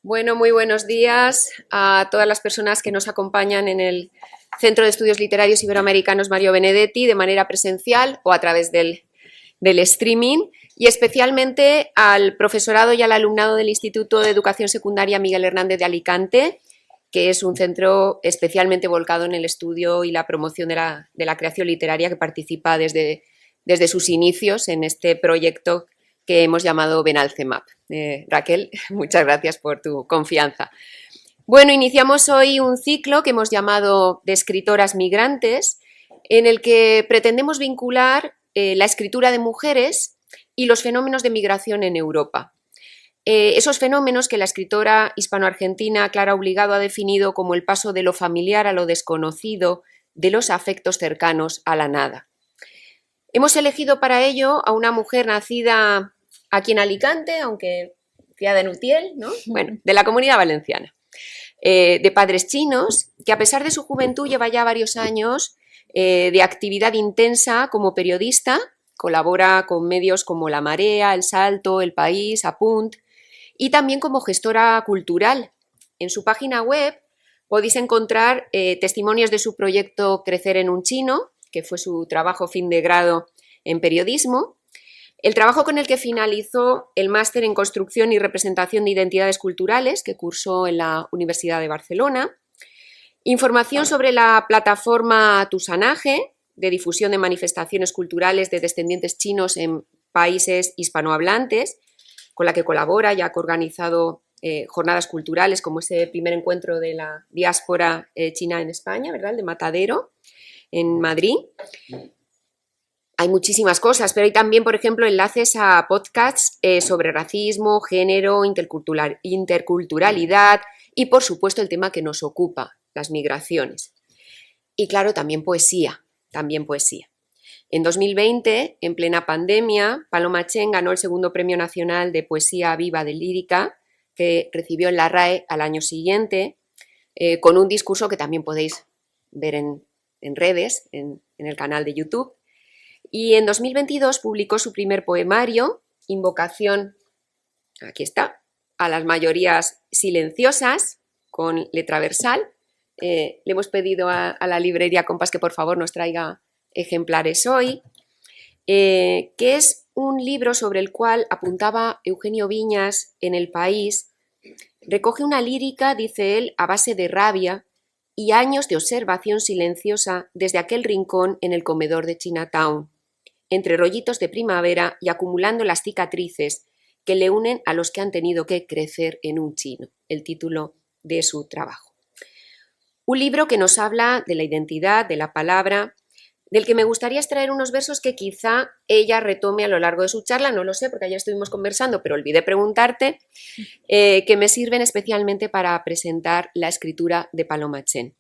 Bueno, muy buenos días a todas las personas que nos acompañan en el Centro de Estudios Literarios Iberoamericanos Mario Benedetti de manera presencial o a través del streaming, y especialmente al profesorado y al alumnado del Instituto de Educación Secundaria Miguel Hernández de Alicante, que es un centro especialmente volcado en el estudio y la promoción de la creación literaria, que participa desde sus inicios en este proyecto que hemos llamado Benalcemap. Raquel, muchas gracias por tu confianza. Bueno, iniciamos hoy un ciclo que hemos llamado de escritoras migrantes, en el que pretendemos vincular la escritura de mujeres y los fenómenos de migración en Europa. Esos fenómenos que la escritora hispano-argentina Clara Obligado ha definido como el paso de lo familiar a lo desconocido, de los afectos cercanos a la nada. Hemos elegido para ello a una mujer nacida aquí en Alicante, aunque criada en Utiel, ¿no? Bueno, de la Comunidad Valenciana, de padres chinos, que a pesar de su juventud lleva ya varios años de actividad intensa como periodista, colabora con medios como La Marea, El Salto, El País, Apunt, y también como gestora cultural. En su página web podéis encontrar testimonios de su proyecto Crecer en un Chino, que fue su trabajo fin de grado en periodismo, el trabajo con el que finalizó el máster en Construcción y Representación de Identidades Culturales, que cursó en la Universidad de Barcelona, información sobre la plataforma Tusanaje, de difusión de manifestaciones culturales de descendientes chinos en países hispanohablantes, con la que colabora, ya que ha organizado jornadas culturales como ese primer encuentro de la diáspora china en España, ¿verdad? El de Matadero, en Madrid. Hay muchísimas cosas, pero hay también, por ejemplo, enlaces a podcasts sobre racismo, género, interculturalidad y, por supuesto, el tema que nos ocupa, las migraciones. Y, claro, también poesía, En 2020, en plena pandemia, Paloma Chen ganó el segundo Premio Nacional de Poesía Viva de Lírica, que recibió en la RAE al año siguiente, con un discurso que también podéis ver en redes, en el canal de YouTube. Y en 2022 publicó su primer poemario, Invocación, aquí está, a las mayorías silenciosas, con letra versal. Le hemos pedido a la librería Compás que por favor nos traiga ejemplares hoy, que es un libro sobre el cual apuntaba Eugenio Viñas en El País. Recoge una lírica, dice él, a base de rabia y años de observación silenciosa desde aquel rincón en el comedor de Chinatown, entre rollitos de primavera y acumulando las cicatrices que le unen a los que han tenido que crecer en un chino, el título de su trabajo. Un libro que nos habla de la identidad, de la palabra, del que me gustaría extraer unos versos que quizá ella retome a lo largo de su charla, no lo sé porque ayer estuvimos conversando, pero olvidé preguntarte, que me sirven especialmente para presentar la escritura de Paloma Chen.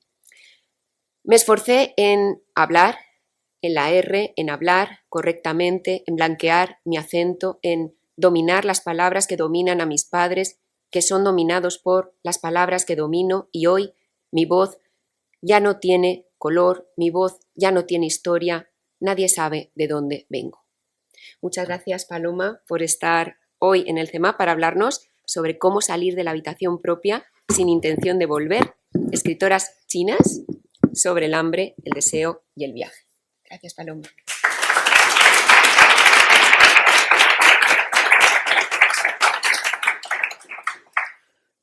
Me esforcé en hablar, en la R, en hablar correctamente, en blanquear mi acento, en dominar las palabras que dominan a mis padres, que son dominados por las palabras que domino, y hoy mi voz ya no tiene color, mi voz ya no tiene historia, nadie sabe de dónde vengo. Muchas gracias, Paloma, por estar hoy en el CEMAP para hablarnos sobre cómo salir de la habitación propia sin intención de volver. Escritoras chinas sobre el hambre, el deseo y el viaje. Gracias, Paloma.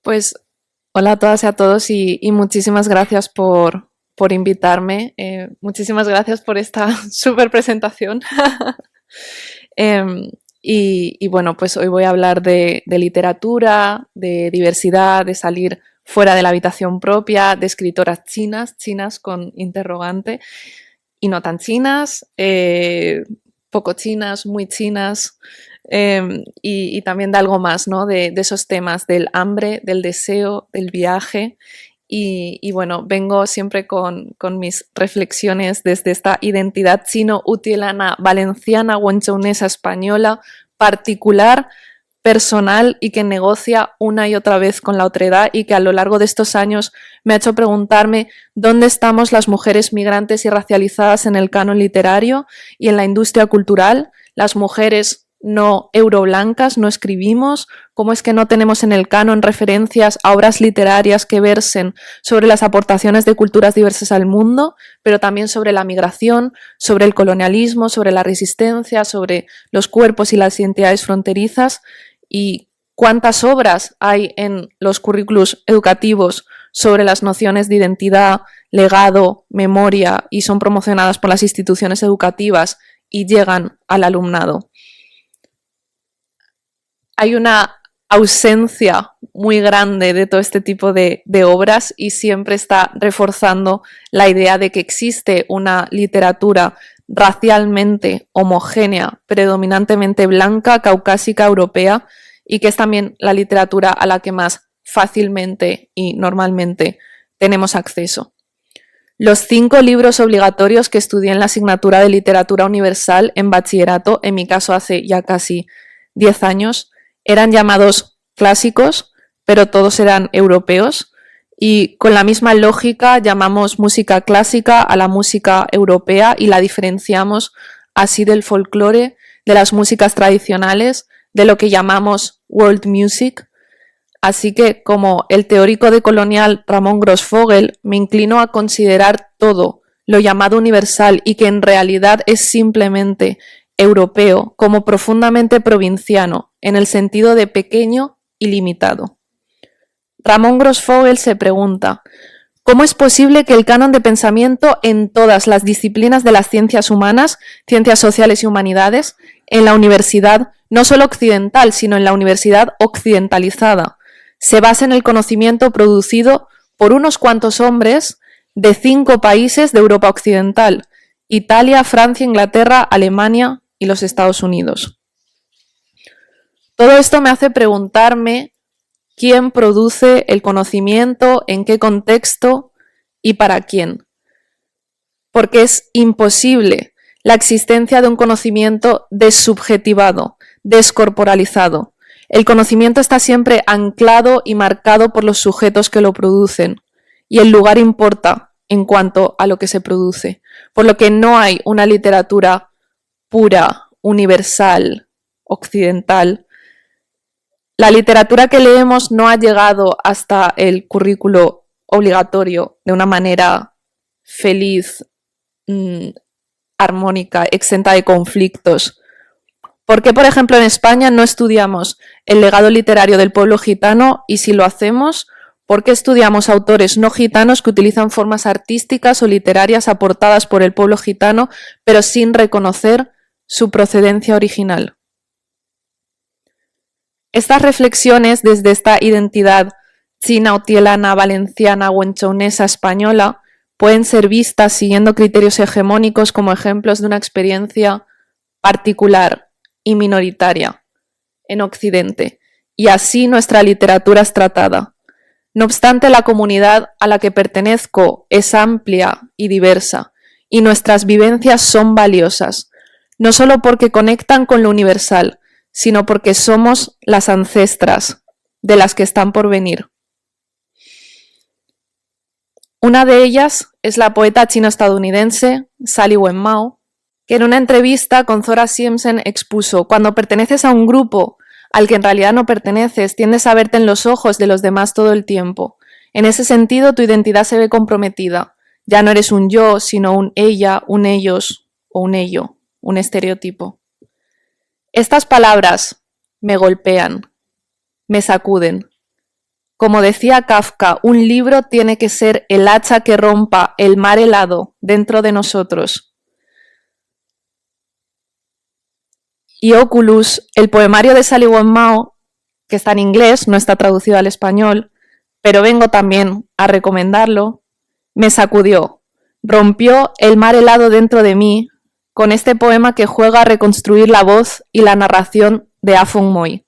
Pues hola a todas y a todos y muchísimas gracias por invitarme. Muchísimas gracias por esta súper presentación. Y bueno, pues hoy voy a hablar de literatura, de diversidad, de salir fuera de la habitación propia, de escritoras chinas con interrogante, y no tan chinas, poco chinas, muy chinas, y también de algo más, ¿no? De esos temas del hambre, del deseo, del viaje. Y bueno, vengo siempre con mis reflexiones desde esta identidad chino-utielana, valenciana, guanchounesa, española, particular, personal y que negocia una y otra vez con la otredad, y que a lo largo de estos años me ha hecho preguntarme dónde estamos las mujeres migrantes y racializadas en el canon literario y en la industria cultural, las mujeres no euroblancas no escribimos? ¿Cómo es que no tenemos en el canon referencias a obras literarias que versen sobre las aportaciones de culturas diversas al mundo, pero también sobre la migración, sobre el colonialismo, sobre la resistencia, sobre los cuerpos y las identidades fronterizas? ¿Y cuántas obras hay en los currículos educativos sobre las nociones de identidad, legado, memoria y son promocionadas por las instituciones educativas y llegan al alumnado? Hay una ausencia muy grande de todo este tipo de obras y siempre está reforzando la idea de que existe una literatura racialmente homogénea, predominantemente blanca, caucásica, europea, y que es también la literatura a la que más fácilmente y normalmente tenemos acceso. Los 5 libros obligatorios que estudié en la asignatura de Literatura Universal en bachillerato, en mi caso hace ya casi 10 años, eran llamados clásicos, pero todos eran europeos, y con la misma lógica llamamos música clásica a la música europea y la diferenciamos así del folclore, de las músicas tradicionales, de lo que llamamos world music. Así que, como el teórico decolonial Ramón Grossfogel, me inclino a considerar todo lo llamado universal y que en realidad es simplemente europeo como profundamente provinciano, en el sentido de pequeño y limitado. Ramón Grossfogel se pregunta: ¿cómo es posible que el canon de pensamiento en todas las disciplinas de las ciencias humanas, ciencias sociales y humanidades, en la universidad, no solo occidental, sino en la universidad occidentalizada, se base en el conocimiento producido por unos cuantos hombres de 5 países de Europa Occidental: Italia, Francia, Inglaterra, Alemania y los Estados Unidos? Todo esto me hace preguntarme quién produce el conocimiento, en qué contexto y para quién. Porque es imposible la existencia de un conocimiento desubjetivado, descorporalizado. El conocimiento está siempre anclado y marcado por los sujetos que lo producen, y el lugar importa en cuanto a lo que se produce, por lo que no hay una literatura pura, universal, occidental. La literatura que leemos no ha llegado hasta el currículo obligatorio de una manera feliz, armónica, exenta de conflictos. ¿Por qué, por ejemplo, en España no estudiamos el legado literario del pueblo gitano? Y si lo hacemos, ¿por qué estudiamos autores no gitanos que utilizan formas artísticas o literarias aportadas por el pueblo gitano, pero sin reconocer su procedencia original? Estas reflexiones desde esta identidad china, otielana, valenciana o enchaunesa española pueden ser vistas siguiendo criterios hegemónicos como ejemplos de una experiencia particular y minoritaria en Occidente, y así nuestra literatura es tratada. No obstante, la comunidad a la que pertenezco es amplia y diversa, y nuestras vivencias son valiosas, no solo porque conectan con lo universal, sino porque somos las ancestras de las que están por venir. Una de ellas es la poeta chino-estadounidense Sally Wenmao, que en una entrevista con Zora Siemsen expuso: cuando perteneces a un grupo al que en realidad no perteneces, tiendes a verte en los ojos de los demás todo el tiempo. En ese sentido, tu identidad se ve comprometida. Ya no eres un yo, sino un ella, un ellos o un ello, un estereotipo. Estas palabras me golpean, me sacuden. Como decía Kafka, un libro tiene que ser el hacha que rompa el mar helado dentro de nosotros. Y Oculus, el poemario de Sally Wenmao, que está en inglés, no está traducido al español, pero vengo también a recomendarlo, me sacudió, rompió el mar helado dentro de mí con este poema que juega a reconstruir la voz y la narración de Ah Fong Moy.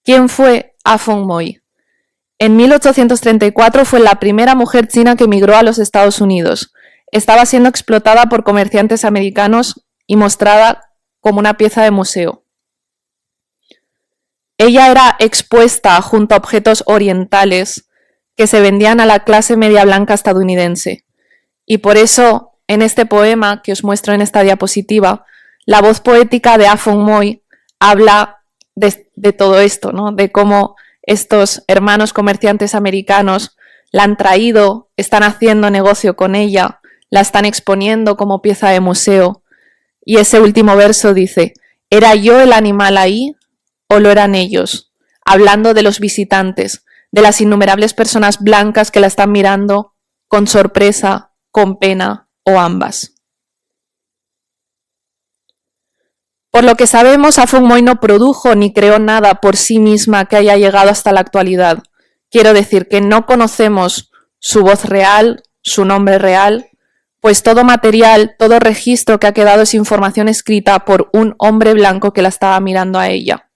¿Quién fue Ah Fong Moy? En 1834 fue la primera mujer china que emigró a los Estados Unidos. Estaba siendo explotada por comerciantes americanos y mostrada como una pieza de museo. Ella era expuesta junto a objetos orientales que se vendían a la clase media blanca estadounidense. Y por eso, en este poema que os muestro en esta diapositiva, la voz poética de Ah Fong Moy habla de todo esto, ¿no? De cómo estos hermanos comerciantes americanos la han traído, están haciendo negocio con ella, la están exponiendo como pieza de museo. Y ese último verso dice: ¿era yo el animal ahí o lo eran ellos? Hablando de los visitantes, de las innumerables personas blancas que la están mirando con sorpresa, con pena o ambas. Por lo que sabemos, Afong Moy no produjo ni creó nada por sí misma que haya llegado hasta la actualidad. Quiero decir que no conocemos su voz real, su nombre real, pues todo material, todo registro que ha quedado es información escrita por un hombre blanco que la estaba mirando a ella.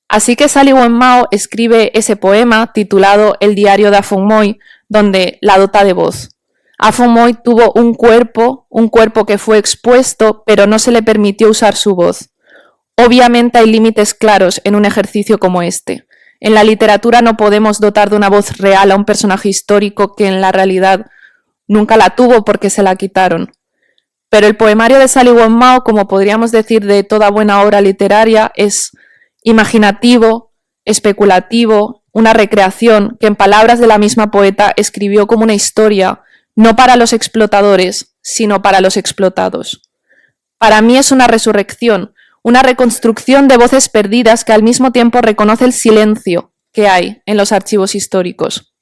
Así que Sally Wenmao escribe ese poema titulado El diario de Afong Moy, donde la dota de voz. Afong Moy tuvo un cuerpo que fue expuesto, pero no se le permitió usar su voz. Obviamente hay límites claros en un ejercicio como este. En la literatura no podemos dotar de una voz real a un personaje histórico que en la realidad nunca la tuvo porque se la quitaron. Pero el poemario de Sally Wenmao, como podríamos decir de toda buena obra literaria, es imaginativo, especulativo, una recreación que en palabras de la misma poeta escribió como una historia, no para los explotadores, sino para los explotados. Para mí es una resurrección, una reconstrucción de voces perdidas que al mismo tiempo reconoce el silencio que hay en los archivos históricos.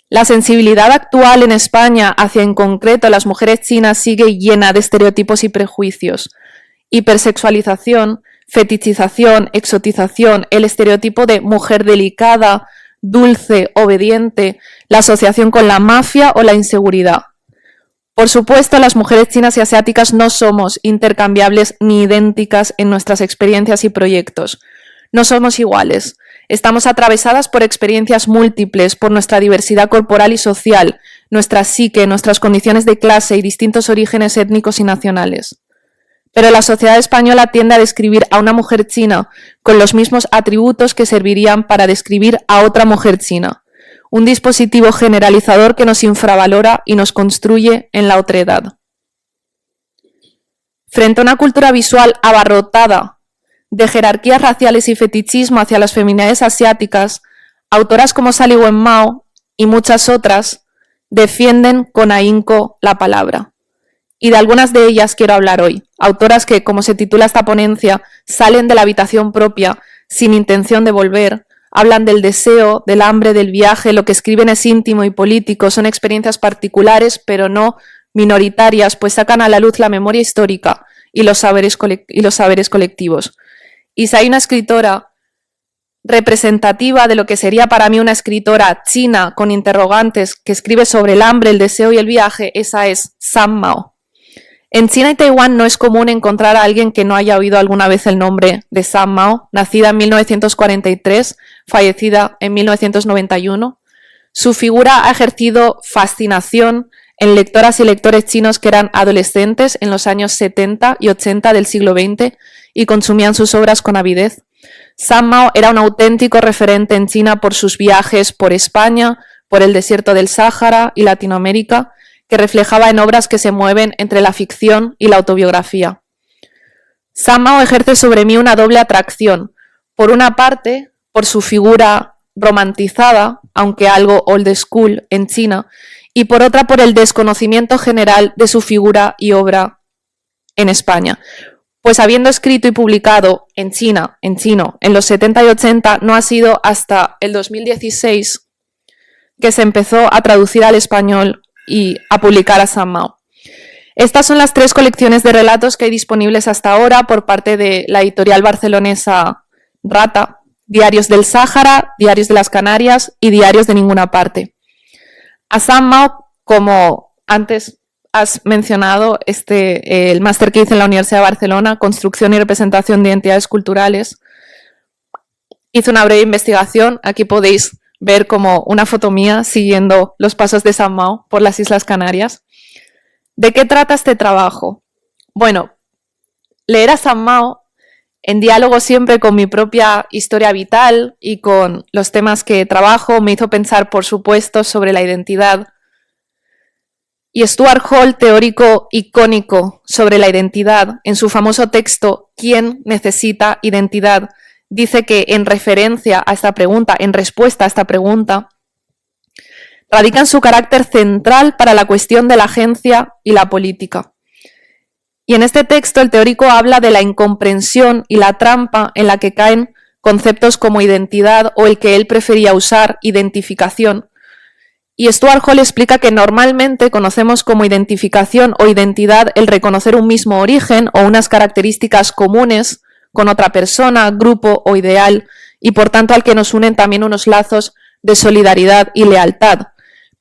La sensibilidad actual en España hacia en concreto las mujeres chinas sigue llena de estereotipos y prejuicios. Hipersexualización, fetichización, exotización, el estereotipo de mujer delicada, dulce, obediente, la asociación con la mafia o la inseguridad. Por supuesto, las mujeres chinas y asiáticas no somos intercambiables ni idénticas en nuestras experiencias y proyectos. No somos iguales. Estamos atravesadas por experiencias múltiples, por nuestra diversidad corporal y social, nuestra psique, nuestras condiciones de clase y distintos orígenes étnicos y nacionales. Pero la sociedad española tiende a describir a una mujer china con los mismos atributos que servirían para describir a otra mujer china. Un dispositivo generalizador que nos infravalora y nos construye en la otredad. Frente a una cultura visual abarrotada de jerarquías raciales y fetichismo hacia las feminidades asiáticas, autoras como Sally Wenmao y muchas otras defienden con ahínco la palabra. Y de algunas de ellas quiero hablar hoy, autoras que, como se titula esta ponencia, salen de la habitación propia sin intención de volver, hablan del deseo, del hambre, del viaje, lo que escriben es íntimo y político, son experiencias particulares pero no minoritarias, pues sacan a la luz la memoria histórica y los saberes colectivos. Y si hay una escritora representativa de lo que sería para mí una escritora china con interrogantes que escribe sobre el hambre, el deseo y el viaje, esa es Sam Mao. En China y Taiwán no es común encontrar a alguien que no haya oído alguna vez el nombre de Sam Mao, nacida en 1943, fallecida en 1991. Su figura ha ejercido fascinación en lectoras y lectores chinos que eran adolescentes en los años 70 y 80 del siglo XX y consumían sus obras con avidez. Sam Mao era un auténtico referente en China por sus viajes por España, por el desierto del Sáhara y Latinoamérica, que reflejaba en obras que se mueven entre la ficción y la autobiografía. Sam Mao ejerce sobre mí una doble atracción. Por una parte, por su figura romantizada, aunque algo old school en China, y por otra por el desconocimiento general de su figura y obra en España. Pues habiendo escrito y publicado en chino, en los 70 y 80, no ha sido hasta el 2016 que se empezó a traducir al español y a publicar a Sam Mao. Estas son las 3 colecciones de relatos que hay disponibles hasta ahora por parte de la editorial barcelonesa Rata: Diarios del Sáhara, Diarios de las Canarias y Diarios de Ninguna Parte. A Sam Mao, como antes has mencionado, el máster que hice en la Universidad de Barcelona, Construcción y Representación de Identidades Culturales, hice una breve investigación. Aquí podéis ver como una foto mía siguiendo los pasos de Sam Mao por las Islas Canarias. ¿De qué trata este trabajo? Bueno, leer a Sam Mao en diálogo siempre con mi propia historia vital y con los temas que trabajo me hizo pensar, por supuesto, sobre la identidad. Y Stuart Hall, teórico icónico sobre la identidad, en su famoso texto ¿Quién necesita identidad?, dice que en referencia a esta pregunta, en respuesta a esta pregunta, radica en su carácter central para la cuestión de la agencia y la política. Y en este texto el teórico habla de la incomprensión y la trampa en la que caen conceptos como identidad o el que él prefería usar, identificación. Y Stuart Hall explica que normalmente conocemos como identificación o identidad el reconocer un mismo origen o unas características comunes con otra persona, grupo o ideal, y por tanto al que nos unen también unos lazos de solidaridad y lealtad.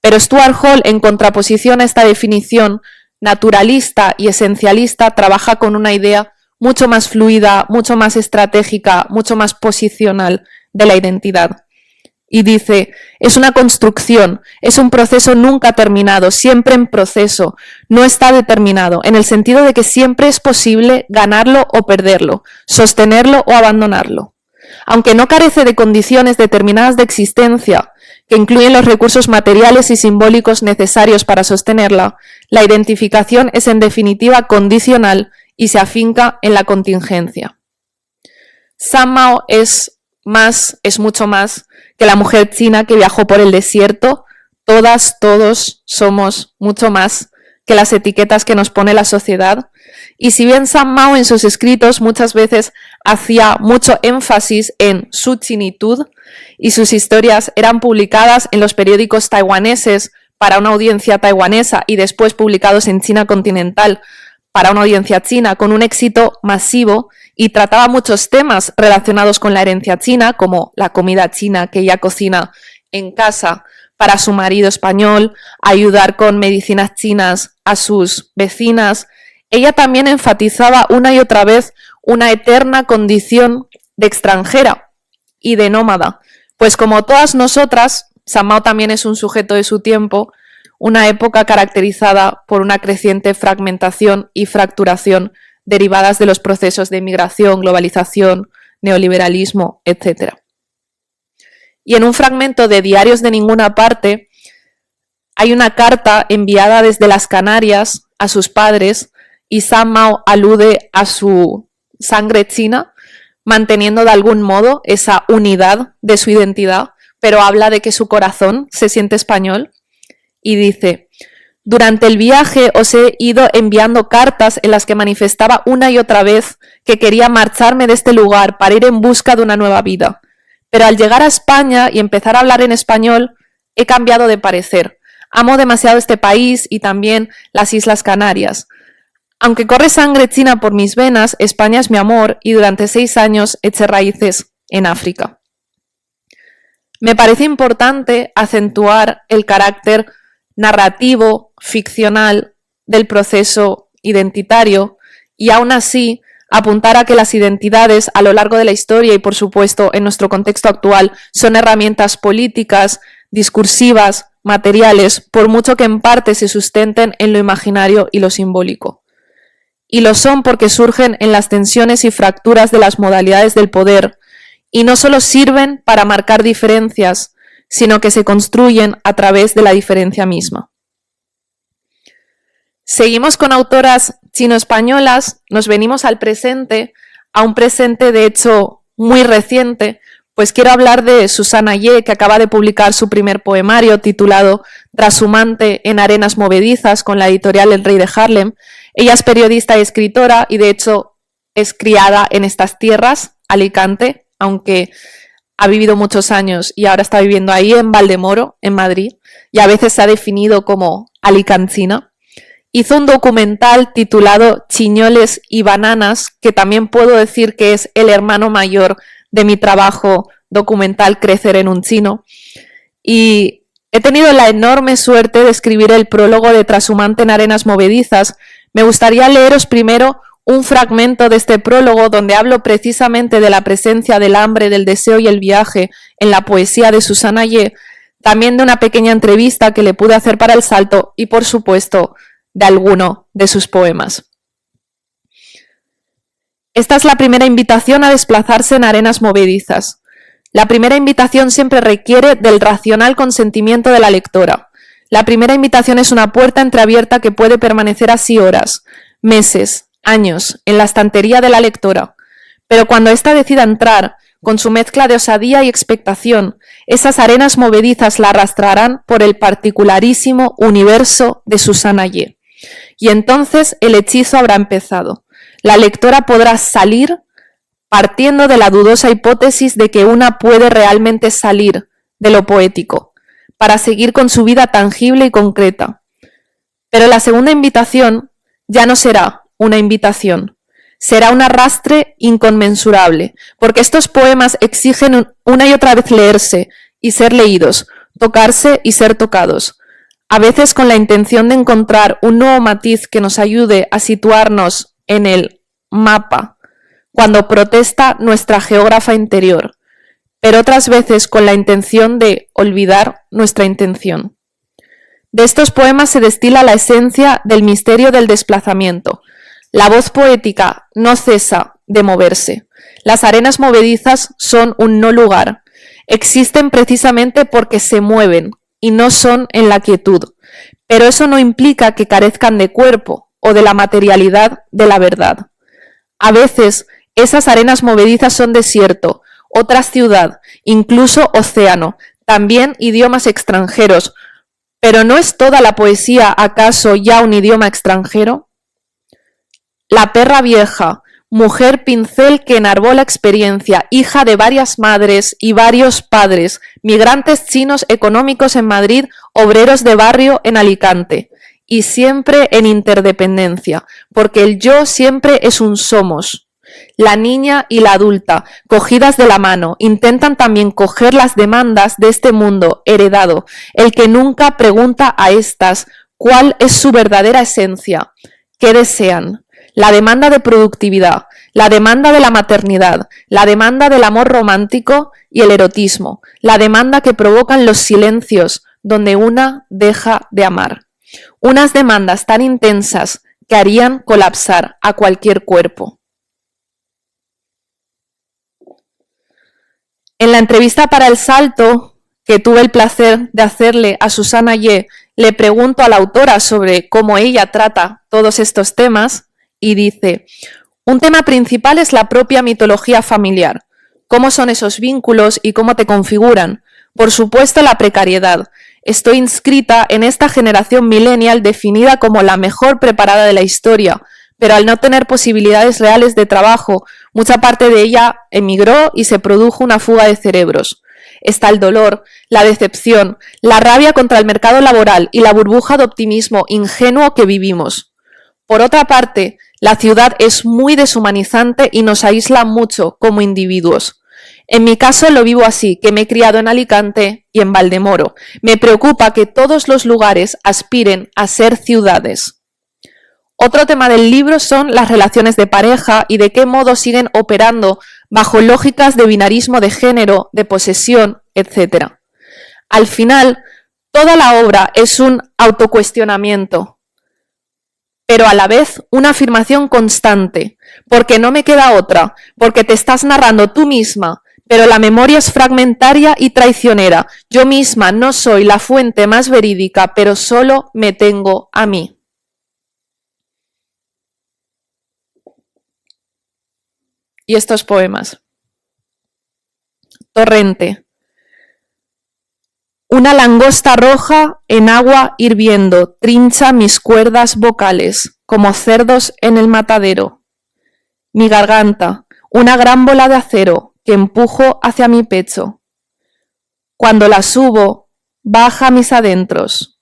Pero Stuart Hall, en contraposición a esta definición naturalista y esencialista, trabaja con una idea mucho más fluida, mucho más estratégica, mucho más posicional de la identidad. Y dice, es una construcción, es un proceso nunca terminado, siempre en proceso, no está determinado, en el sentido de que siempre es posible ganarlo o perderlo, sostenerlo o abandonarlo. Aunque no carece de condiciones determinadas de existencia, que incluyen los recursos materiales y simbólicos necesarios para sostenerla, la identificación es en definitiva condicional y se afinca en la contingencia. San Mao es mucho más que la mujer china que viajó por el desierto. Todas, todos somos mucho más que las etiquetas que nos pone la sociedad. Y si bien San Mao en sus escritos muchas veces hacía mucho énfasis en su chinitud y sus historias eran publicadas en los periódicos taiwaneses para una audiencia taiwanesa y después publicados en China continental para una audiencia china con un éxito masivo, y trataba muchos temas relacionados con la herencia china, como la comida china que ella cocina en casa para su marido español, ayudar con medicinas chinas a sus vecinas. Ella también enfatizaba una y otra vez una eterna condición de extranjera y de nómada, pues como todas nosotras, San Mao también es un sujeto de su tiempo, una época caracterizada por una creciente fragmentación y fracturación derivadas de los procesos de migración, globalización, neoliberalismo, etc. Y en un fragmento de Diarios de Ninguna Parte hay una carta enviada desde las Canarias a sus padres y San Mao alude a su sangre china, manteniendo de algún modo esa unidad de su identidad, pero habla de que su corazón se siente español y dice: durante el viaje os he ido enviando cartas en las que manifestaba una y otra vez que quería marcharme de este lugar para ir en busca de una nueva vida. Pero al llegar a España y empezar a hablar en español, he cambiado de parecer. Amo demasiado este país y también las Islas Canarias. Aunque corre sangre china por mis venas, España es mi amor y durante 6 años eché raíces en África. Me parece importante acentuar el carácter narrativo, ficcional del proceso identitario y aún así apuntar a que las identidades a lo largo de la historia y por supuesto en nuestro contexto actual son herramientas políticas, discursivas, materiales, por mucho que en parte se sustenten en lo imaginario y lo simbólico. Y lo son porque surgen en las tensiones y fracturas de las modalidades del poder y no solo sirven para marcar diferencias, sino que se construyen a través de la diferencia misma. Seguimos con autoras chino-españolas, nos venimos al presente, a un presente de hecho muy reciente, pues quiero hablar de Susana Ye, que acaba de publicar su primer poemario titulado Trashumante en arenas movedizas con la editorial El Rey de Harlem. Ella es periodista y escritora y de hecho es criada en estas tierras, Alicante, aunque ha vivido muchos años y ahora está viviendo ahí en Valdemoro, en Madrid, y a veces se ha definido como alicantina. Hizo un documental titulado Chiñoles y Bananas, que también puedo decir que es el hermano mayor de mi trabajo documental Crecer en un chino. Y he tenido la enorme suerte de escribir el prólogo de Trashumante en arenas movedizas. Me gustaría leeros primero un fragmento de este prólogo donde hablo precisamente de la presencia del hambre, del deseo y el viaje en la poesía de Susana Ye, también de una pequeña entrevista que le pude hacer para El Salto y, por supuesto, de alguno de sus poemas. Esta es la primera invitación a desplazarse en arenas movedizas. La primera invitación siempre requiere del racional consentimiento de la lectora. La primera invitación es una puerta entreabierta que puede permanecer así horas, meses, años, en la estantería de la lectora. Pero cuando ésta decida entrar, con su mezcla de osadía y expectación, esas arenas movedizas la arrastrarán por el particularísimo universo de Susana Ye. Y entonces el hechizo habrá empezado. La lectora podrá salir partiendo de la dudosa hipótesis de que una puede realmente salir de lo poético, para seguir con su vida tangible y concreta. Pero la segunda invitación ya no será una invitación, será un arrastre inconmensurable, porque estos poemas exigen una y otra vez leerse y ser leídos, tocarse y ser tocados, a veces con la intención de encontrar un nuevo matiz que nos ayude a situarnos en el mapa, cuando protesta nuestra geógrafa interior, pero otras veces con la intención de olvidar nuestra intención. De estos poemas se destila la esencia del misterio del desplazamiento. La voz poética no cesa de moverse. Las arenas movedizas son un no lugar. Existen precisamente porque se mueven y no son en la quietud. Pero eso no implica que carezcan de cuerpo o de la materialidad de la verdad. A veces esas arenas movedizas son desierto, otras ciudad, incluso océano, también idiomas extranjeros. ¿Pero no es toda la poesía acaso ya un idioma extranjero? La perra vieja, mujer pincel que enarbola experiencia, hija de varias madres y varios padres, migrantes chinos económicos en Madrid, obreros de barrio en Alicante, y siempre en interdependencia, porque el yo siempre es un somos. La niña y la adulta, cogidas de la mano, intentan también coger las demandas de este mundo heredado, el que nunca pregunta a estas cuál es su verdadera esencia, qué desean. La demanda de productividad, la demanda de la maternidad, la demanda del amor romántico y el erotismo, la demanda que provocan los silencios donde una deja de amar. Unas demandas tan intensas que harían colapsar a cualquier cuerpo. En la entrevista para El Salto, que tuve el placer de hacerle a Susana Ye, le pregunto a la autora sobre cómo ella trata todos estos temas y dice: un tema principal es la propia mitología familiar, cómo son esos vínculos y cómo te configuran. Por supuesto, la precariedad. Estoy inscrita en esta generación millennial definida como la mejor preparada de la historia, pero al no tener posibilidades reales de trabajo, mucha parte de ella emigró y se produjo una fuga de cerebros. Está el dolor, la decepción, la rabia contra el mercado laboral y la burbuja de optimismo ingenuo que vivimos. Por otra parte, la ciudad es muy deshumanizante y nos aísla mucho como individuos. En mi caso lo vivo así, que me he criado en Alicante y en Valdemoro. Me preocupa que todos los lugares aspiren a ser ciudades. Otro tema del libro son las relaciones de pareja y de qué modo siguen operando bajo lógicas de binarismo de género, de posesión, etc. Al final, toda la obra es un autocuestionamiento, pero a la vez una afirmación constante, porque no me queda otra, porque te estás narrando tú misma, pero la memoria es fragmentaria y traicionera. Yo misma no soy la fuente más verídica, pero solo me tengo a mí. Y estos poemas. Torrente. Una langosta roja en agua hirviendo trincha mis cuerdas vocales, como cerdos en el matadero. Mi garganta, una gran bola de acero que empujo hacia mi pecho. Cuando la subo, baja mis adentros.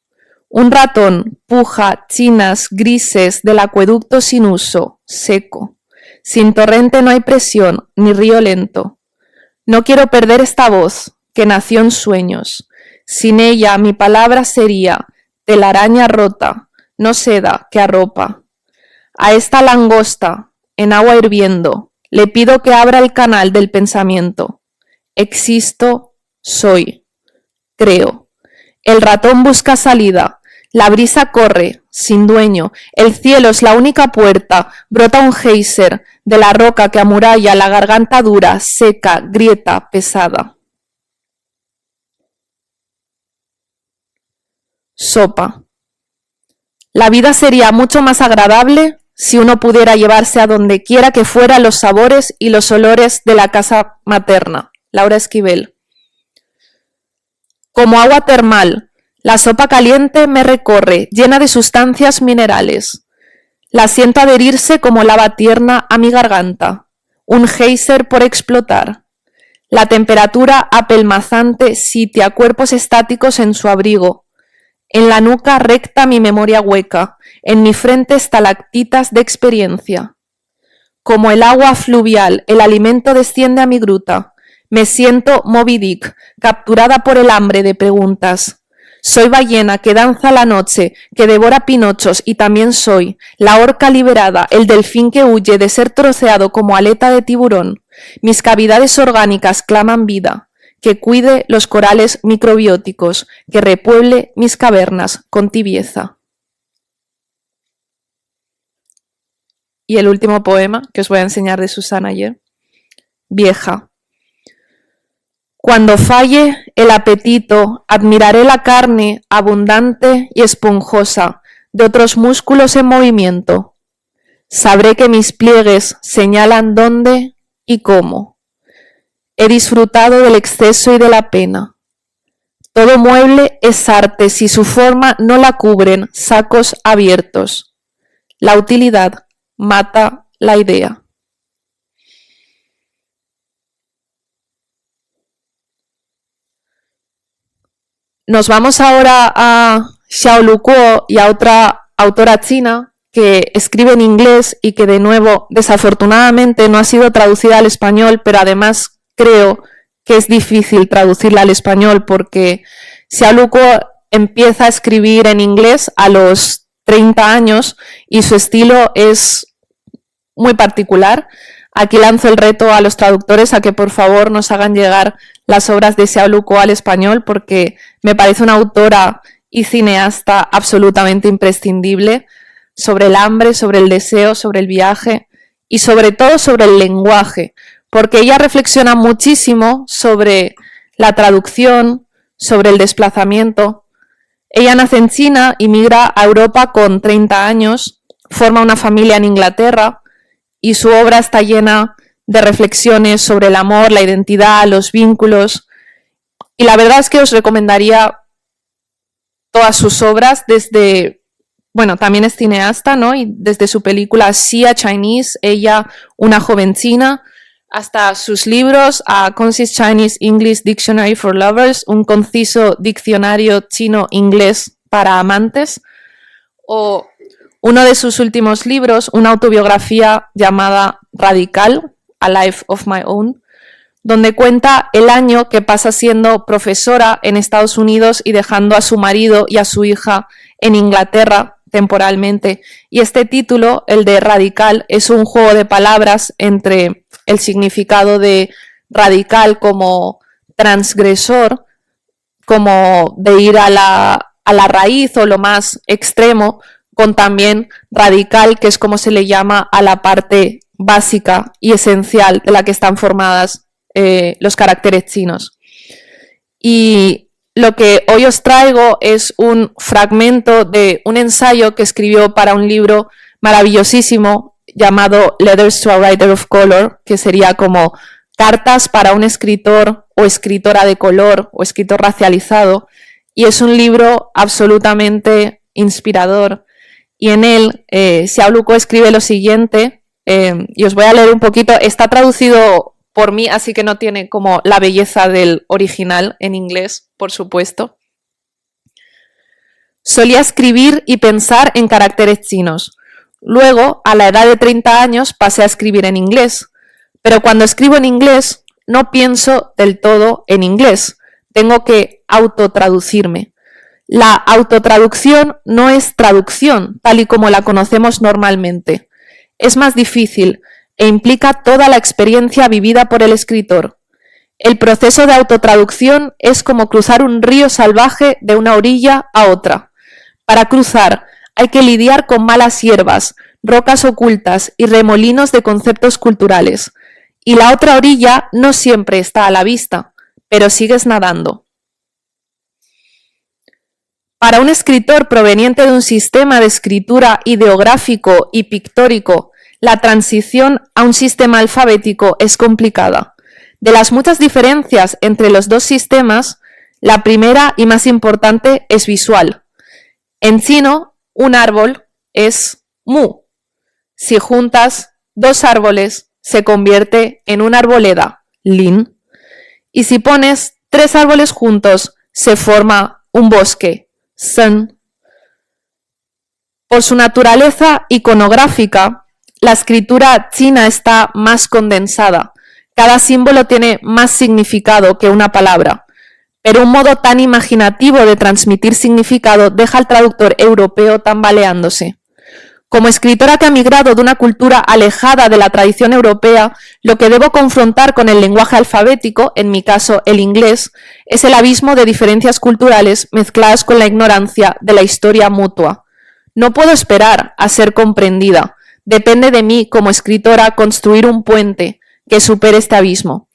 Un ratón puja chinas grises del acueducto sin uso, seco. Sin torrente no hay presión, ni río lento. No quiero perder esta voz, que nació en sueños. Sin ella mi palabra sería telaraña rota, no seda que arropa. A esta langosta, en agua hirviendo, le pido que abra el canal del pensamiento. Existo, soy, creo. El ratón busca salida. La brisa corre, sin dueño, el cielo es la única puerta, brota un geyser de la roca que amuralla la garganta dura, seca, grieta, pesada. Sopa. La vida sería mucho más agradable si uno pudiera llevarse a donde quiera que fuera los sabores y los olores de la casa materna. Laura Esquivel. Como agua termal, la sopa caliente me recorre, llena de sustancias minerales. La siento adherirse como lava tierna a mi garganta, un geyser por explotar. La temperatura apelmazante sitia cuerpos estáticos en su abrigo. En la nuca recta mi memoria hueca, en mi frente estalactitas de experiencia. Como el agua fluvial, el alimento desciende a mi gruta. Me siento Moby Dick, capturada por el hambre de preguntas. Soy ballena que danza la noche, que devora pinochos y también soy la orca liberada, el delfín que huye de ser troceado como aleta de tiburón. Mis cavidades orgánicas claman vida, que cuide los corales microbióticos, que repueble mis cavernas con tibieza. Y el último poema que os voy a enseñar de Susana ayer. Vieja. Cuando falle el apetito, admiraré la carne abundante y esponjosa de otros músculos en movimiento. Sabré que mis pliegues señalan dónde y cómo. He disfrutado del exceso y de la pena. Todo mueble es arte si su forma no la cubren sacos abiertos. La utilidad mata la idea. Nos vamos ahora a Xiaolu Kuo y a otra autora china que escribe en inglés y que de nuevo desafortunadamente no ha sido traducida al español, pero además creo que es difícil traducirla al español porque Xiaolu Kuo empieza a escribir en inglés a los 30 años y su estilo es muy particular. Aquí lanzo el reto a los traductores a que por favor nos hagan llegar las obras de Xiaolu Kuo al español porque me parece una autora y cineasta absolutamente imprescindible sobre el hambre, sobre el deseo, sobre el viaje y sobre todo sobre el lenguaje, porque ella reflexiona muchísimo sobre la traducción, sobre el desplazamiento. Ella nace en China y migra a Europa con 30 años, forma una familia en Inglaterra y su obra está llena de reflexiones sobre el amor, la identidad, los vínculos. Y la verdad es que os recomendaría todas sus obras desde, bueno, también es cineasta, ¿no? Y desde su película Xia Chinese, ella, una joven china, hasta sus libros A Concise Chinese English Dictionary for Lovers, un conciso diccionario chino-inglés para amantes, o uno de sus últimos libros, una autobiografía llamada Radical, A Life of My Own, donde cuenta el año que pasa siendo profesora en Estados Unidos y dejando a su marido y a su hija en Inglaterra temporalmente. Y este título, el de Radical, es un juego de palabras entre el significado de radical como transgresor, como de ir a la raíz o lo más extremo, con también radical, que es como se le llama a la parte básica y esencial de la que están formadas los caracteres chinos. Y lo que hoy os traigo es un fragmento de un ensayo que escribió para un libro maravillosísimo llamado Letters to a Writer of Color, que sería como cartas para un escritor o escritora de color o escritor racializado, y es un libro absolutamente inspirador. Y en él Xiaolu Kuo escribe lo siguiente, y os voy a leer un poquito, está traducido por mí, así que no tiene como la belleza del original en inglés, por supuesto. Solía escribir y pensar en caracteres chinos. Luego, a la edad de 30 años, pasé a escribir en inglés. Pero cuando escribo en inglés, no pienso del todo en inglés. Tengo que autotraducirme. La autotraducción no es traducción, tal y como la conocemos normalmente. Es más difícil e implica toda la experiencia vivida por el escritor. El proceso de autotraducción es como cruzar un río salvaje de una orilla a otra. Para cruzar hay que lidiar con malas hierbas, rocas ocultas y remolinos de conceptos culturales. Y la otra orilla no siempre está a la vista, pero sigues nadando. Para un escritor proveniente de un sistema de escritura ideográfico y pictórico, la transición a un sistema alfabético es complicada. De las muchas diferencias entre los dos sistemas, la primera y más importante es visual. En chino, un árbol es mu. Si juntas dos árboles, se convierte en una arboleda, lin. Y si pones 3 árboles juntos, se forma un bosque, sen. Por su naturaleza iconográfica, la escritura china está más condensada. Cada símbolo tiene más significado que una palabra, pero un modo tan imaginativo de transmitir significado deja al traductor europeo tambaleándose. Como escritora que ha migrado de una cultura alejada de la tradición europea, lo que debo confrontar con el lenguaje alfabético, en mi caso el inglés, es el abismo de diferencias culturales mezcladas con la ignorancia de la historia mutua. No puedo esperar a ser comprendida. Depende de mí como escritora construir un puente que supere este abismo.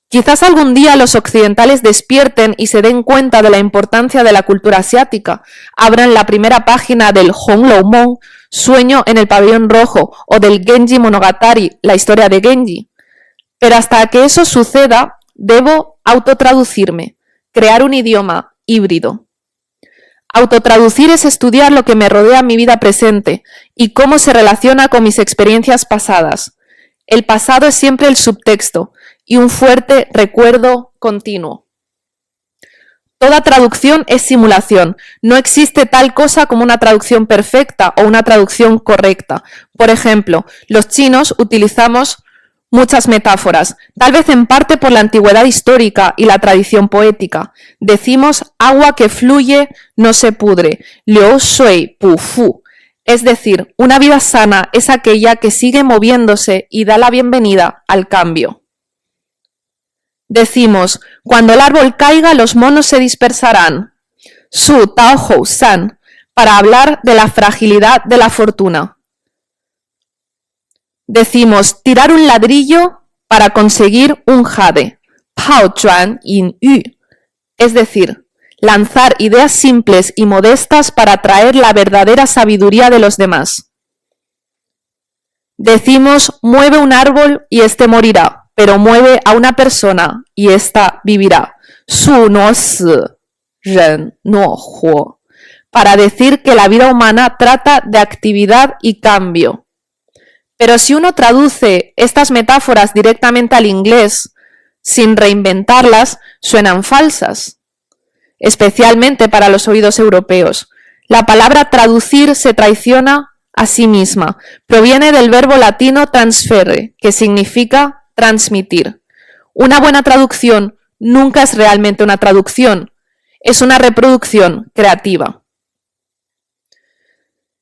Quizás algún día los occidentales despierten y se den cuenta de la importancia de la cultura asiática, abran la primera página del Honglou-Mong, Sueño en el pabellón rojo, o del Genji Monogatari, la historia de Genji. Pero hasta que eso suceda, debo autotraducirme, crear un idioma híbrido. Autotraducir es estudiar lo que me rodea en mi vida presente y cómo se relaciona con mis experiencias pasadas. El pasado es siempre el subtexto y un fuerte recuerdo continuo. Toda traducción es simulación. No existe tal cosa como una traducción perfecta o una traducción correcta. Por ejemplo, los chinos utilizamos muchas metáforas, tal vez en parte por la antigüedad histórica y la tradición poética. Decimos agua que fluye no se pudre, liu shui pu fu. Es decir, una vida sana es aquella que sigue moviéndose y da la bienvenida al cambio. Decimos, cuando el árbol caiga los monos se dispersarán. Su tao hou san, para hablar de la fragilidad de la fortuna. Decimos, tirar un ladrillo para conseguir un jade. Pao zhuan yin yu. Es decir, lanzar ideas simples y modestas para atraer la verdadera sabiduría de los demás. Decimos, mueve un árbol y éste morirá, pero mueve a una persona y ésta vivirá. Su no si, ren no huo. Para decir que la vida humana trata de actividad y cambio. Pero si uno traduce estas metáforas directamente al inglés, sin reinventarlas, suenan falsas, especialmente para los oídos europeos. La palabra traducir se traiciona a sí misma. Proviene del verbo latino transferre, que significa transmitir. Una buena traducción nunca es realmente una traducción, es una reproducción creativa.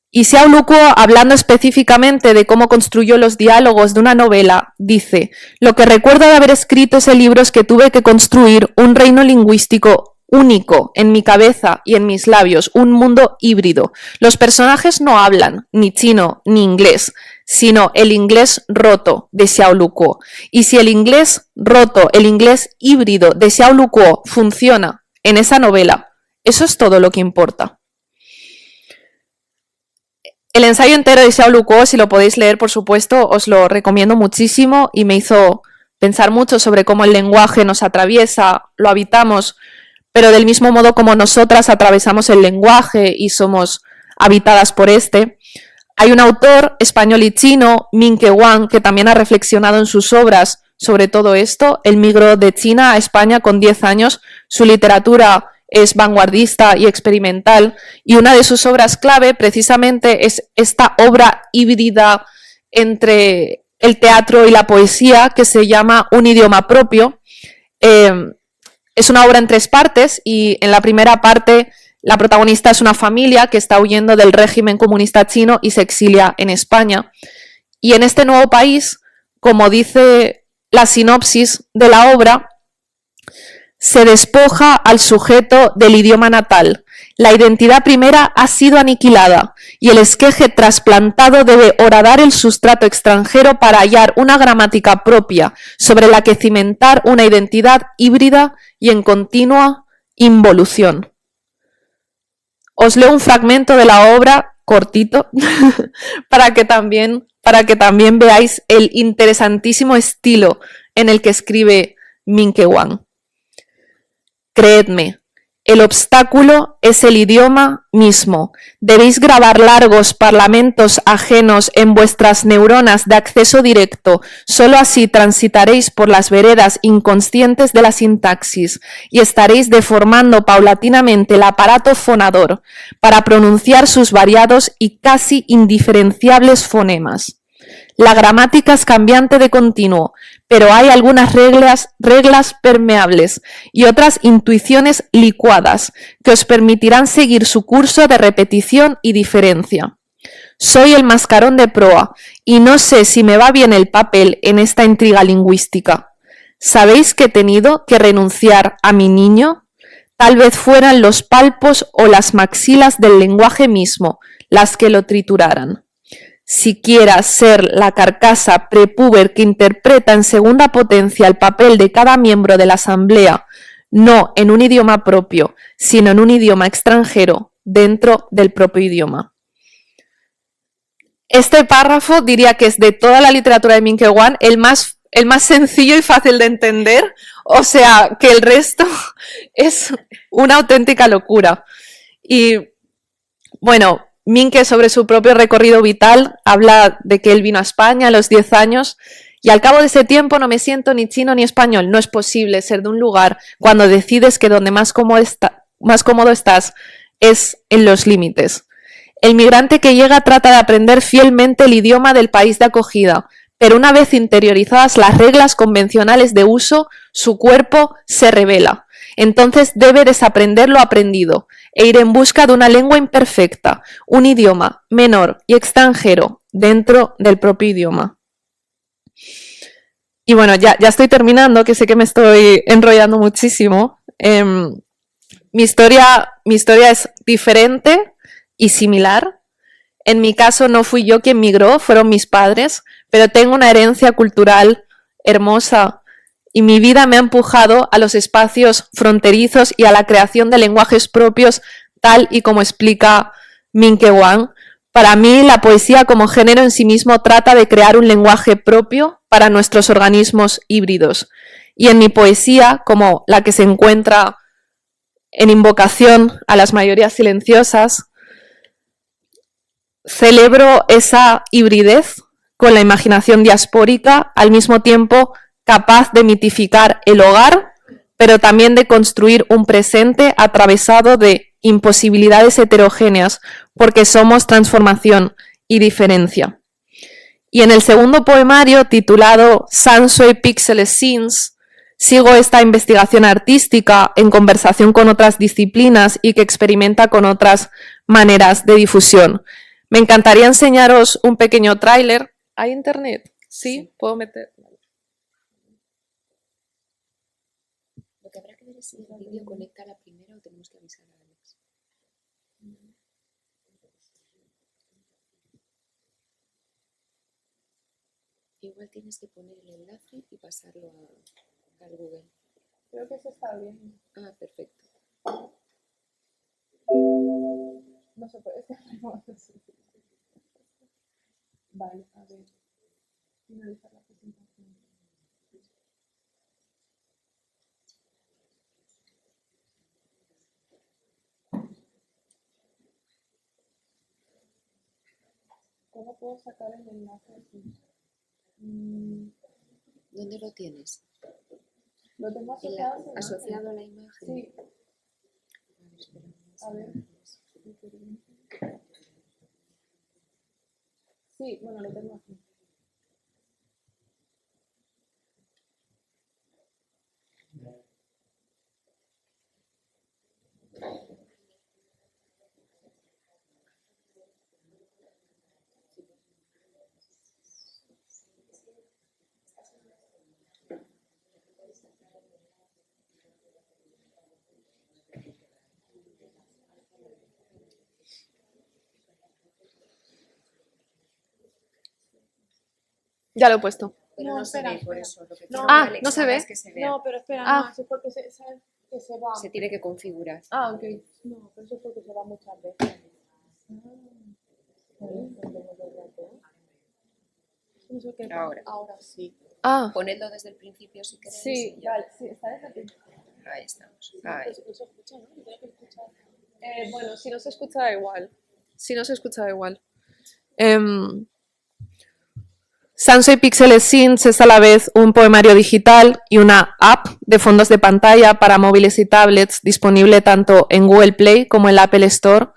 Y Xiao Lukuo, hablando específicamente de cómo construyó los diálogos de una novela, dice: lo que recuerdo de haber escrito ese libro es que tuve que construir un reino lingüístico único en mi cabeza y en mis labios, un mundo híbrido. Los personajes no hablan ni chino ni inglés, sino el inglés roto de Xiao Lukuo. Y si el inglés roto, el inglés híbrido de Xiao Lukuo funciona en esa novela, eso es todo lo que importa. El ensayo entero de Xiao Lukuo, si lo podéis leer, por supuesto, os lo recomiendo muchísimo y me hizo pensar mucho sobre cómo el lenguaje nos atraviesa, lo habitamos, pero del mismo modo como nosotras atravesamos el lenguaje y somos habitadas por este. Hay un autor español y chino, Min-Ke Wang, que también ha reflexionado en sus obras sobre todo esto. Él migró de China a España con 10 años, su literatura es vanguardista y experimental, y una de sus obras clave precisamente es esta obra híbrida entre el teatro y la poesía que se llama Un idioma propio. Es una obra en 3 partes y en la primera parte la protagonista es una familia que está huyendo del régimen comunista chino y se exilia en España. Y en este nuevo país, como dice la sinopsis de la obra, se despoja al sujeto del idioma natal. La identidad primera ha sido aniquilada y el esqueje trasplantado debe horadar el sustrato extranjero para hallar una gramática propia sobre la que cimentar una identidad híbrida y en continua involución. Os leo un fragmento de la obra, cortito, para que también veáis el interesantísimo estilo en el que escribe Min Ke-wan. Creedme, el obstáculo es el idioma mismo. Debéis grabar largos parlamentos ajenos en vuestras neuronas de acceso directo. Solo así transitaréis por las veredas inconscientes de la sintaxis y estaréis deformando paulatinamente el aparato fonador para pronunciar sus variados y casi indiferenciables fonemas. La gramática es cambiante de continuo, pero hay algunas reglas permeables y otras intuiciones licuadas que os permitirán seguir su curso de repetición y diferencia. Soy el mascarón de proa y no sé si me va bien el papel en esta intriga lingüística. ¿Sabéis que he tenido que renunciar a mi niño? Tal vez fueran los palpos o las maxilas del lenguaje mismo las que lo trituraran. Si quiera ser la carcasa prepúber que interpreta en segunda potencia el papel de cada miembro de la asamblea, no en un idioma propio, sino en un idioma extranjero dentro del propio idioma. Este párrafo diría que es de toda la literatura de Min Ke-wan el más sencillo y fácil de entender, o sea que el resto es una auténtica locura. Y bueno, Minke, sobre su propio recorrido vital, habla de que él vino a España a los 10 años y al cabo de ese tiempo no me siento ni chino ni español. No es posible ser de un lugar cuando decides que donde más cómodo estás es en los límites. El migrante que llega trata de aprender fielmente el idioma del país de acogida, pero una vez interiorizadas las reglas convencionales de uso, su cuerpo se revela. Entonces debe desaprender lo aprendido e ir en busca de una lengua imperfecta, un idioma menor y extranjero dentro del propio idioma. Y bueno, ya estoy terminando, que sé que me estoy enrollando muchísimo. Mi historia es diferente y similar. En mi caso no fui yo quien migró, fueron mis padres, pero tengo una herencia cultural hermosa y mi vida me ha empujado a los espacios fronterizos y a la creación de lenguajes propios, tal y como explica Min Ke-wan. Para mí, la poesía como género en sí mismo trata de crear un lenguaje propio para nuestros organismos híbridos. Y en mi poesía, como la que se encuentra en Invocación a las mayorías silenciosas, celebro esa hibridez con la imaginación diaspórica, al mismo tiempo capaz de mitificar el hogar, pero también de construir un presente atravesado de imposibilidades heterogéneas, porque somos transformación y diferencia. Y en el segundo poemario, titulado Sansui Pixel Scenes, sigo esta investigación artística en conversación con otras disciplinas y que experimenta con otras maneras de difusión. Me encantaría enseñaros un pequeño tráiler. ¿Hay internet? ¿Sí? ¿Puedo meter? Lo que habrá que ver es si el vídeo conecta a la primera o tenemos que avisar a Alex. Igual tienes que poner el enlace y pasarlo al Google. Creo que eso está bien. Ah, perfecto. No se puede. Vale, a ver. Finalizar la presentación. ¿Cómo puedo sacar el enlace aquí? ¿Dónde lo tienes? Lo tengo asociado a la imagen. Sí. A ver. Sí, bueno, lo tengo aquí. Ya lo he puesto. Pero no, se ve, por eso. Lo que No, Alex ¿no se ve? es que se vea. No, pero espera, Ah. no, es porque se Que se va. Se tiene que configurar. Ah, ok. No, pero eso es porque se va muchas veces. Ahora. Ahora sí. Ah, Ponedlo desde el principio si queréis. sí, y ya. vale, sí, está desde el principio. Ahí estamos. Ahí. No se escucha, ¿no? Bueno, si no se escucha da igual. Si no se escucha da igual. Sunshine Pixel Scenes es a la vez un poemario digital y una app de fondos de pantalla para móviles y tablets disponible tanto en Google Play como en la Apple Store.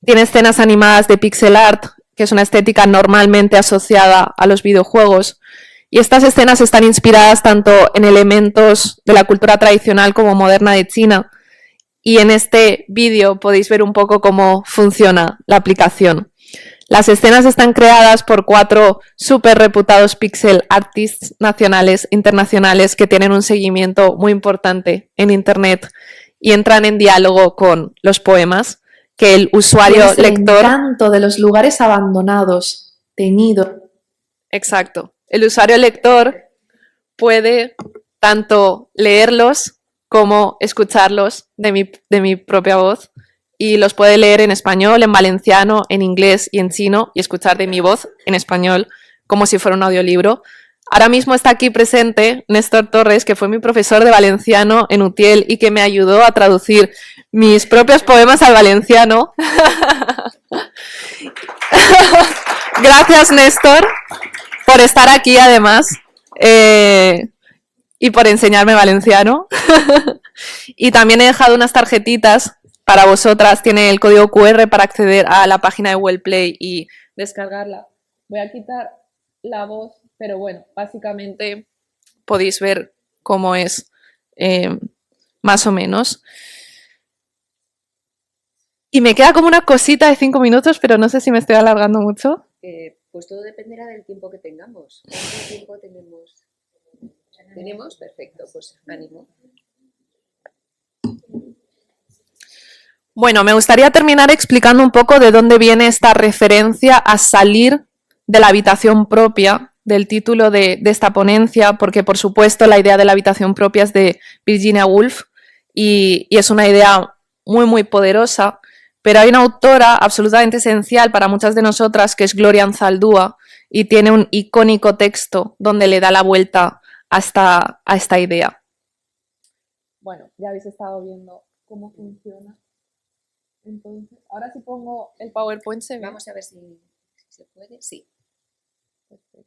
Tiene escenas animadas de pixel art, que es una estética normalmente asociada a los videojuegos. Y estas escenas están inspiradas tanto en elementos de la cultura tradicional como moderna de China. Y en este vídeo podéis ver un poco cómo funciona la aplicación. Las escenas están creadas por 4 súper reputados pixel artists nacionales, internacionales, que tienen un seguimiento muy importante en Internet y entran en diálogo con los poemas que el usuario Pues el lector... encanto de los lugares abandonados, teñido. Exacto. El usuario lector puede tanto leerlos como escucharlos de mi propia voz. Y los puede leer en español, en valenciano, en inglés y en chino y escuchar de mi voz en español como si fuera un audiolibro. Ahora mismo está aquí presente Néstor Torres, que fue mi profesor de valenciano en UTIEL y que me ayudó a traducir mis propios poemas al valenciano. Gracias, Néstor, por estar aquí además y por enseñarme valenciano. Y también he dejado unas tarjetitas para vosotras, tiene el código QR para acceder a la página de Google Play y descargarla. Voy a quitar la voz, pero bueno, básicamente podéis ver cómo es más o menos. Y me queda como una cosita de 5 minutos, pero no sé si me estoy alargando mucho. Pues todo dependerá del tiempo que tengamos. ¿Cuánto tiempo tenemos? ¿Tenemos? Perfecto, pues ánimo. Bueno, me gustaría terminar explicando un poco de dónde viene esta referencia a salir de la habitación propia, del título de esta ponencia, porque por supuesto la idea de la habitación propia es de Virginia Woolf y es una idea muy, muy poderosa, pero hay una autora absolutamente esencial para muchas de nosotras que es Gloria Anzaldúa y tiene un icónico texto donde le da la vuelta a esta idea. Bueno, ya habéis estado viendo cómo funciona. Entonces, ahora si pongo el PowerPoint se ve. Vamos a ver si se puede. Sí. Perfecto.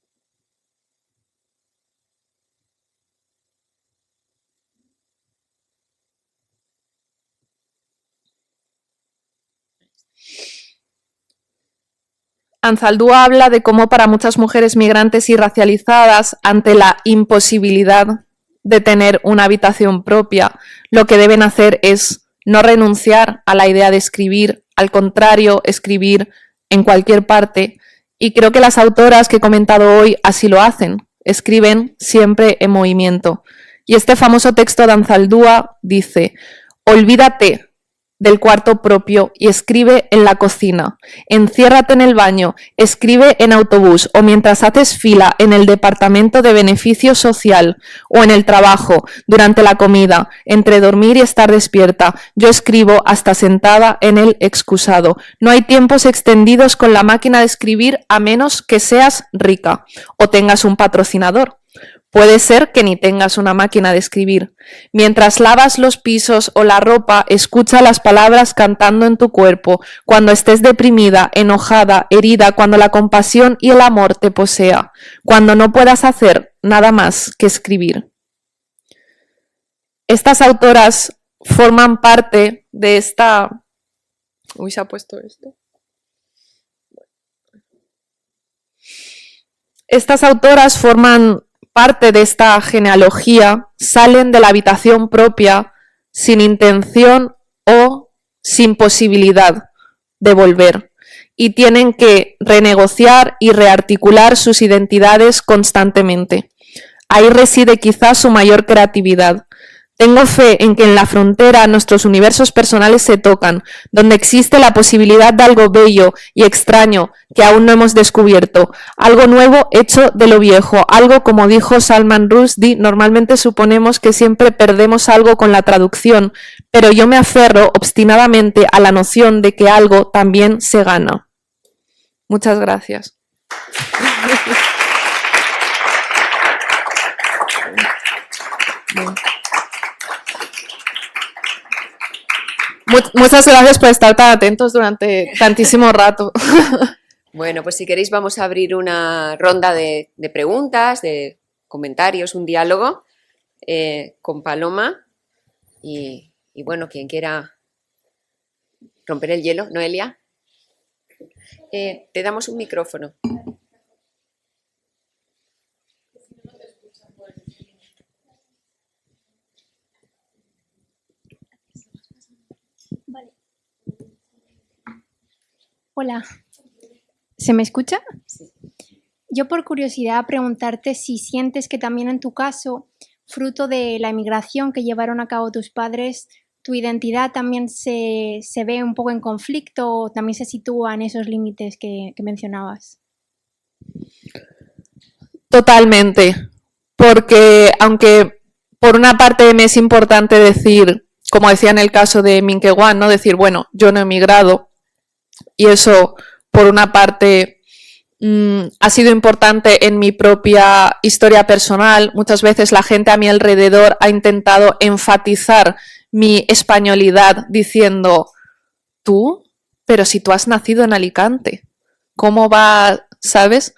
Anzaldúa habla de cómo para muchas mujeres migrantes y racializadas, ante la imposibilidad de tener una habitación propia, lo que deben hacer es no renunciar a la idea de escribir, al contrario, escribir en cualquier parte. Y creo que las autoras que he comentado hoy así lo hacen, escriben siempre en movimiento. Y este famoso texto de Anzaldúa dice: olvídate del cuarto propio y escribe en la cocina, enciérrate en el baño, escribe en autobús o mientras haces fila en el departamento de beneficio social o en el trabajo, durante la comida, entre dormir y estar despierta. Yo escribo hasta sentada en el excusado. No hay tiempos extendidos con la máquina de escribir a menos que seas rica o tengas un patrocinador. Puede ser que ni tengas una máquina de escribir. Mientras lavas los pisos o la ropa, escucha las palabras cantando en tu cuerpo. Cuando estés deprimida, enojada, herida, cuando la compasión y el amor te posea. Cuando no puedas hacer nada más que escribir. Estas autoras forman parte de esta... Uy, se ha puesto esto. Estas autoras forman parte de esta genealogía, salen de la habitación propia sin intención o sin posibilidad de volver y tienen que renegociar y rearticular sus identidades constantemente. Ahí reside quizás su mayor creatividad. Tengo fe en que en la frontera nuestros universos personales se tocan, donde existe la posibilidad de algo bello y extraño que aún no hemos descubierto, algo nuevo hecho de lo viejo, algo como dijo Salman Rushdie, normalmente suponemos que siempre perdemos algo con la traducción, pero yo me aferro obstinadamente a la noción de que algo también se gana. Muchas gracias. Muchas gracias por estar tan atentos durante tantísimo rato. Bueno, pues si queréis vamos a abrir una ronda de preguntas, de comentarios, un diálogo con Paloma y bueno, quien quiera romper el hielo, Noelia. Te damos un micrófono. Vale. Hola, ¿se me escucha? Sí. Yo por curiosidad preguntarte si sientes que también en tu caso, fruto de la emigración que llevaron a cabo tus padres, tu identidad también se ve un poco en conflicto o también se sitúa en esos límites que mencionabas. Totalmente, porque aunque por una parte me es importante decir, como decía en el caso de Minkewan, ¿no? Decir, bueno, yo no he emigrado y eso por una parte ha sido importante en mi propia historia personal. Muchas veces la gente a mi alrededor ha intentado enfatizar mi españolidad diciendo, ¿tú? Pero si tú has nacido en Alicante, ¿cómo va? ¿Sabes?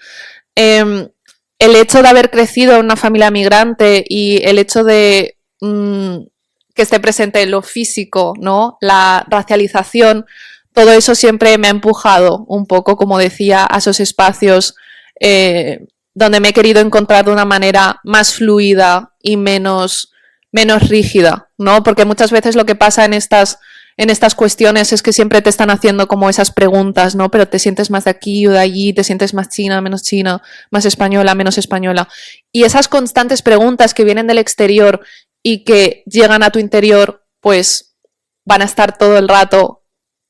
El hecho de haber crecido en una familia migrante y el hecho de que esté presente en lo físico, ¿no? La racialización, todo eso siempre me ha empujado un poco, como decía, a esos espacios donde me he querido encontrar de una manera más fluida y menos rígida, ¿no? Porque muchas veces lo que pasa en estas cuestiones es que siempre te están haciendo como esas preguntas, ¿no? Pero te sientes más de aquí o de allí, te sientes más china, menos china, más española, menos española. Y esas constantes preguntas que vienen del exterior y que llegan a tu interior, pues van a estar todo el rato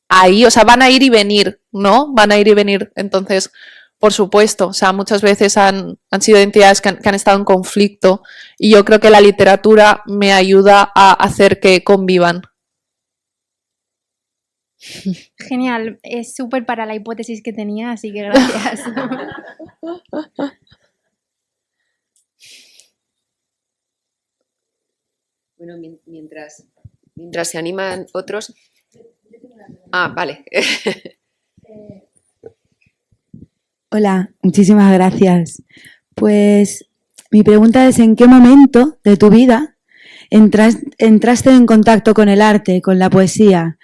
ahí, o sea, van a ir y venir, ¿no? Van a ir y venir. Entonces, por supuesto, o sea, muchas veces han sido identidades que han estado en conflicto y yo creo que la literatura me ayuda a hacer que convivan. Genial, es súper para la hipótesis que tenía, así que gracias. Bueno, mientras se animan otros. Ah, vale. Hola, muchísimas gracias. Pues mi pregunta es, ¿en qué momento de tu vida entraste en contacto con el arte, con la poesía?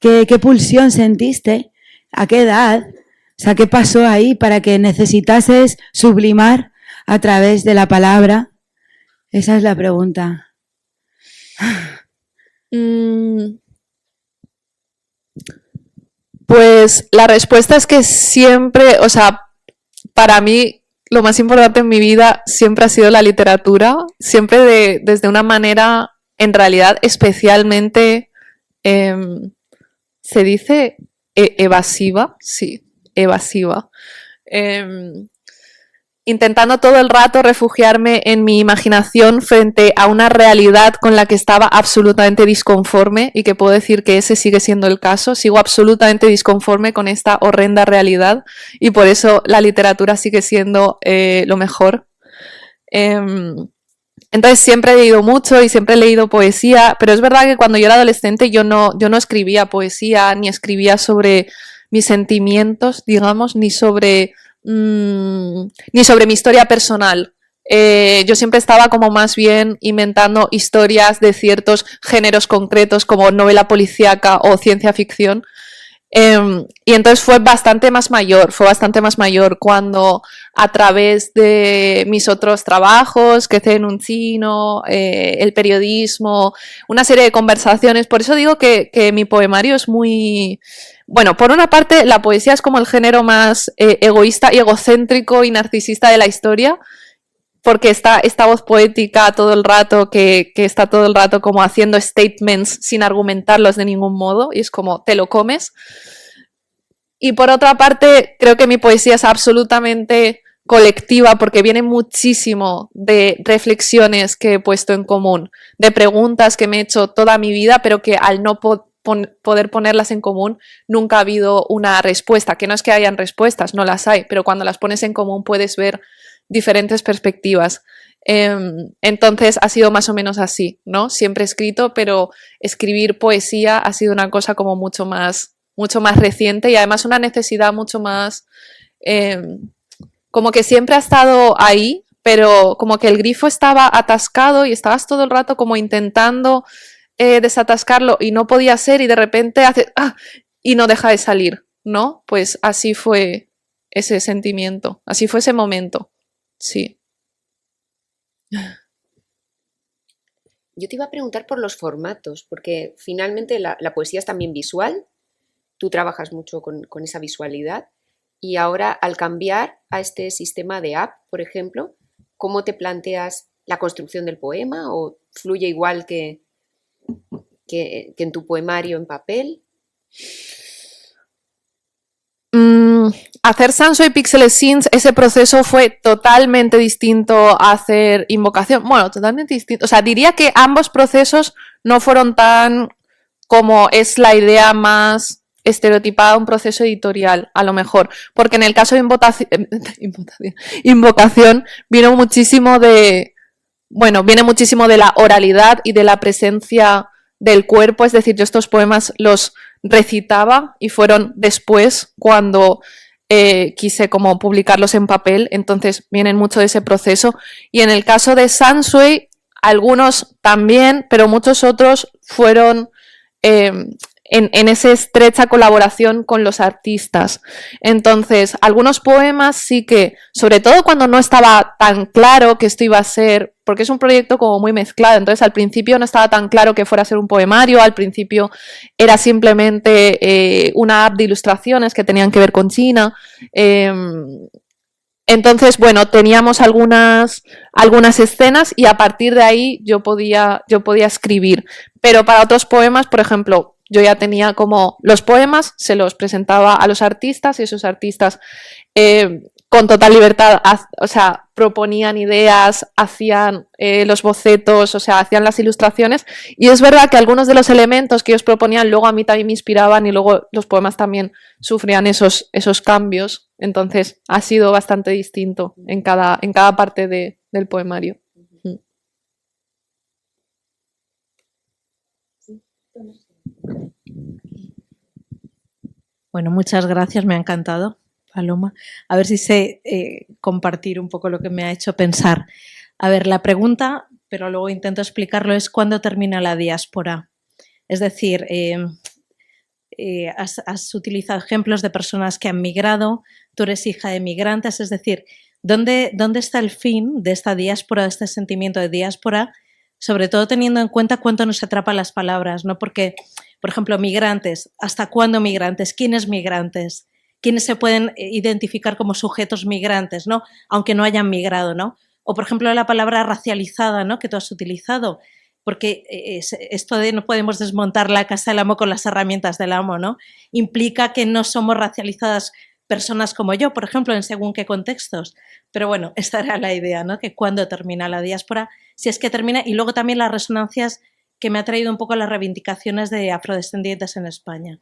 ¿Qué pulsión sentiste? ¿A qué edad? O sea, ¿qué pasó ahí para que necesitases sublimar a través de la palabra? Esa es la pregunta. Pues la respuesta es que siempre, o sea, para mí lo más importante en mi vida siempre ha sido la literatura, siempre desde una manera, en realidad, especialmente, ¿se dice evasiva? Sí, evasiva. Intentando todo el rato refugiarme en mi imaginación frente a una realidad con la que estaba absolutamente disconforme y que puedo decir que ese sigue siendo el caso. Sigo absolutamente disconforme con esta horrenda realidad y por eso la literatura sigue siendo lo mejor. Entonces siempre he leído mucho y siempre he leído poesía, pero es verdad que cuando yo era adolescente yo no escribía poesía, ni escribía sobre mis sentimientos, digamos, ni sobre mi historia personal. Yo siempre estaba como más bien inventando historias de ciertos géneros concretos como novela policíaca o ciencia ficción. Y entonces fue bastante más mayor cuando a través de mis otros trabajos, que en un chino, el periodismo, una serie de conversaciones, por eso digo que mi poemario es muy... Bueno, por una parte la poesía es como el género más egoísta y egocéntrico y narcisista de la historia, porque esta voz poética todo el rato, que está todo el rato como haciendo statements sin argumentarlos de ningún modo, y es como, te lo comes. Y por otra parte, creo que mi poesía es absolutamente colectiva porque viene muchísimo de reflexiones que he puesto en común, de preguntas que me he hecho toda mi vida, pero que al no poder ponerlas en común nunca ha habido una respuesta, que no es que hayan respuestas, no las hay, pero cuando las pones en común puedes ver diferentes perspectivas. Entonces ha sido más o menos así, ¿no? Siempre he escrito, pero escribir poesía ha sido una cosa como mucho más reciente y además una necesidad mucho más, como que siempre ha estado ahí, pero como que el grifo estaba atascado y estabas todo el rato como intentando desatascarlo y no podía ser y de repente hace ¡ah! Y no deja de salir, ¿no? Pues así fue ese sentimiento, así fue ese momento, sí. Yo te iba a preguntar por los formatos, porque finalmente la poesía es también visual, tú trabajas mucho con esa visualidad y ahora al cambiar a este sistema de app, por ejemplo, ¿cómo te planteas la construcción del poema o fluye igual que en tu poemario en papel? Hacer Sansui Pixel Scenes, ese proceso fue totalmente distinto a hacer Invocación. Bueno, totalmente distinto. O sea, diría que ambos procesos no fueron tan como es la idea más estereotipada de un proceso editorial, a lo mejor. Porque en el caso de Invocación vino muchísimo de... Bueno, viene muchísimo de la oralidad y de la presencia del cuerpo. Es decir, yo estos poemas los recitaba y fueron después cuando quise como publicarlos en papel, entonces vienen mucho de ese proceso. Y en el caso de Sansui, algunos también, pero muchos otros fueron en esa estrecha colaboración con los artistas. Entonces, algunos poemas sí que, sobre todo cuando no estaba tan claro que esto iba a ser, porque es un proyecto como muy mezclado, entonces al principio no estaba tan claro que fuera a ser un poemario, al principio era simplemente una app de ilustraciones que tenían que ver con China. Entonces, bueno, teníamos algunas escenas y a partir de ahí yo podía escribir. Pero para otros poemas, por ejemplo, yo ya tenía como los poemas, se los presentaba a los artistas y esos artistas con total libertad, o sea, proponían ideas, hacían los bocetos, o sea, hacían las ilustraciones. Y es verdad que algunos de los elementos que ellos proponían luego a mí también me inspiraban y luego los poemas también sufrían esos cambios. Entonces ha sido bastante distinto en cada parte del poemario. Bueno, muchas gracias, me ha encantado, Paloma. A ver si sé compartir un poco lo que me ha hecho pensar. A ver, la pregunta, pero luego intento explicarlo, es ¿cuándo termina la diáspora? Es decir, has utilizado ejemplos de personas que han migrado, tú eres hija de migrantes, es decir, ¿dónde está el fin de esta diáspora, de este sentimiento de diáspora? Sobre todo teniendo en cuenta cuánto nos atrapan las palabras, ¿no? Porque, por ejemplo, migrantes, ¿hasta cuándo migrantes? ¿Quiénes migrantes? ¿Quiénes se pueden identificar como sujetos migrantes, ¿no? Aunque no hayan migrado, ¿no? O, por ejemplo, la palabra racializada, ¿no? Que tú has utilizado, porque esto de no podemos desmontar la casa del amo con las herramientas del amo, ¿no? Implica que no somos racializadas personas como yo, por ejemplo, en según qué contextos. Pero bueno, esta era la idea, ¿no? Que cuándo termina la diáspora, si es que termina, y luego también las resonancias que me ha traído un poco las reivindicaciones de afrodescendientes en España.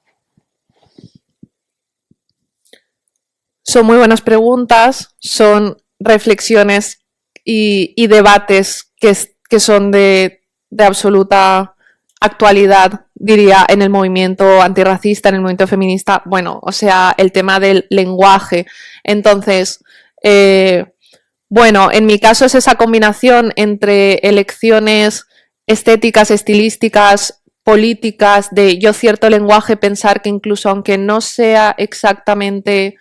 Son muy buenas preguntas, son reflexiones y debates que son de absoluta actualidad, diría, en el movimiento antirracista, en el movimiento feminista, bueno, o sea, el tema del lenguaje. Entonces, bueno, en mi caso es esa combinación entre elecciones estéticas, estilísticas, políticas, de yo cierto lenguaje, pensar que incluso aunque no sea exactamente...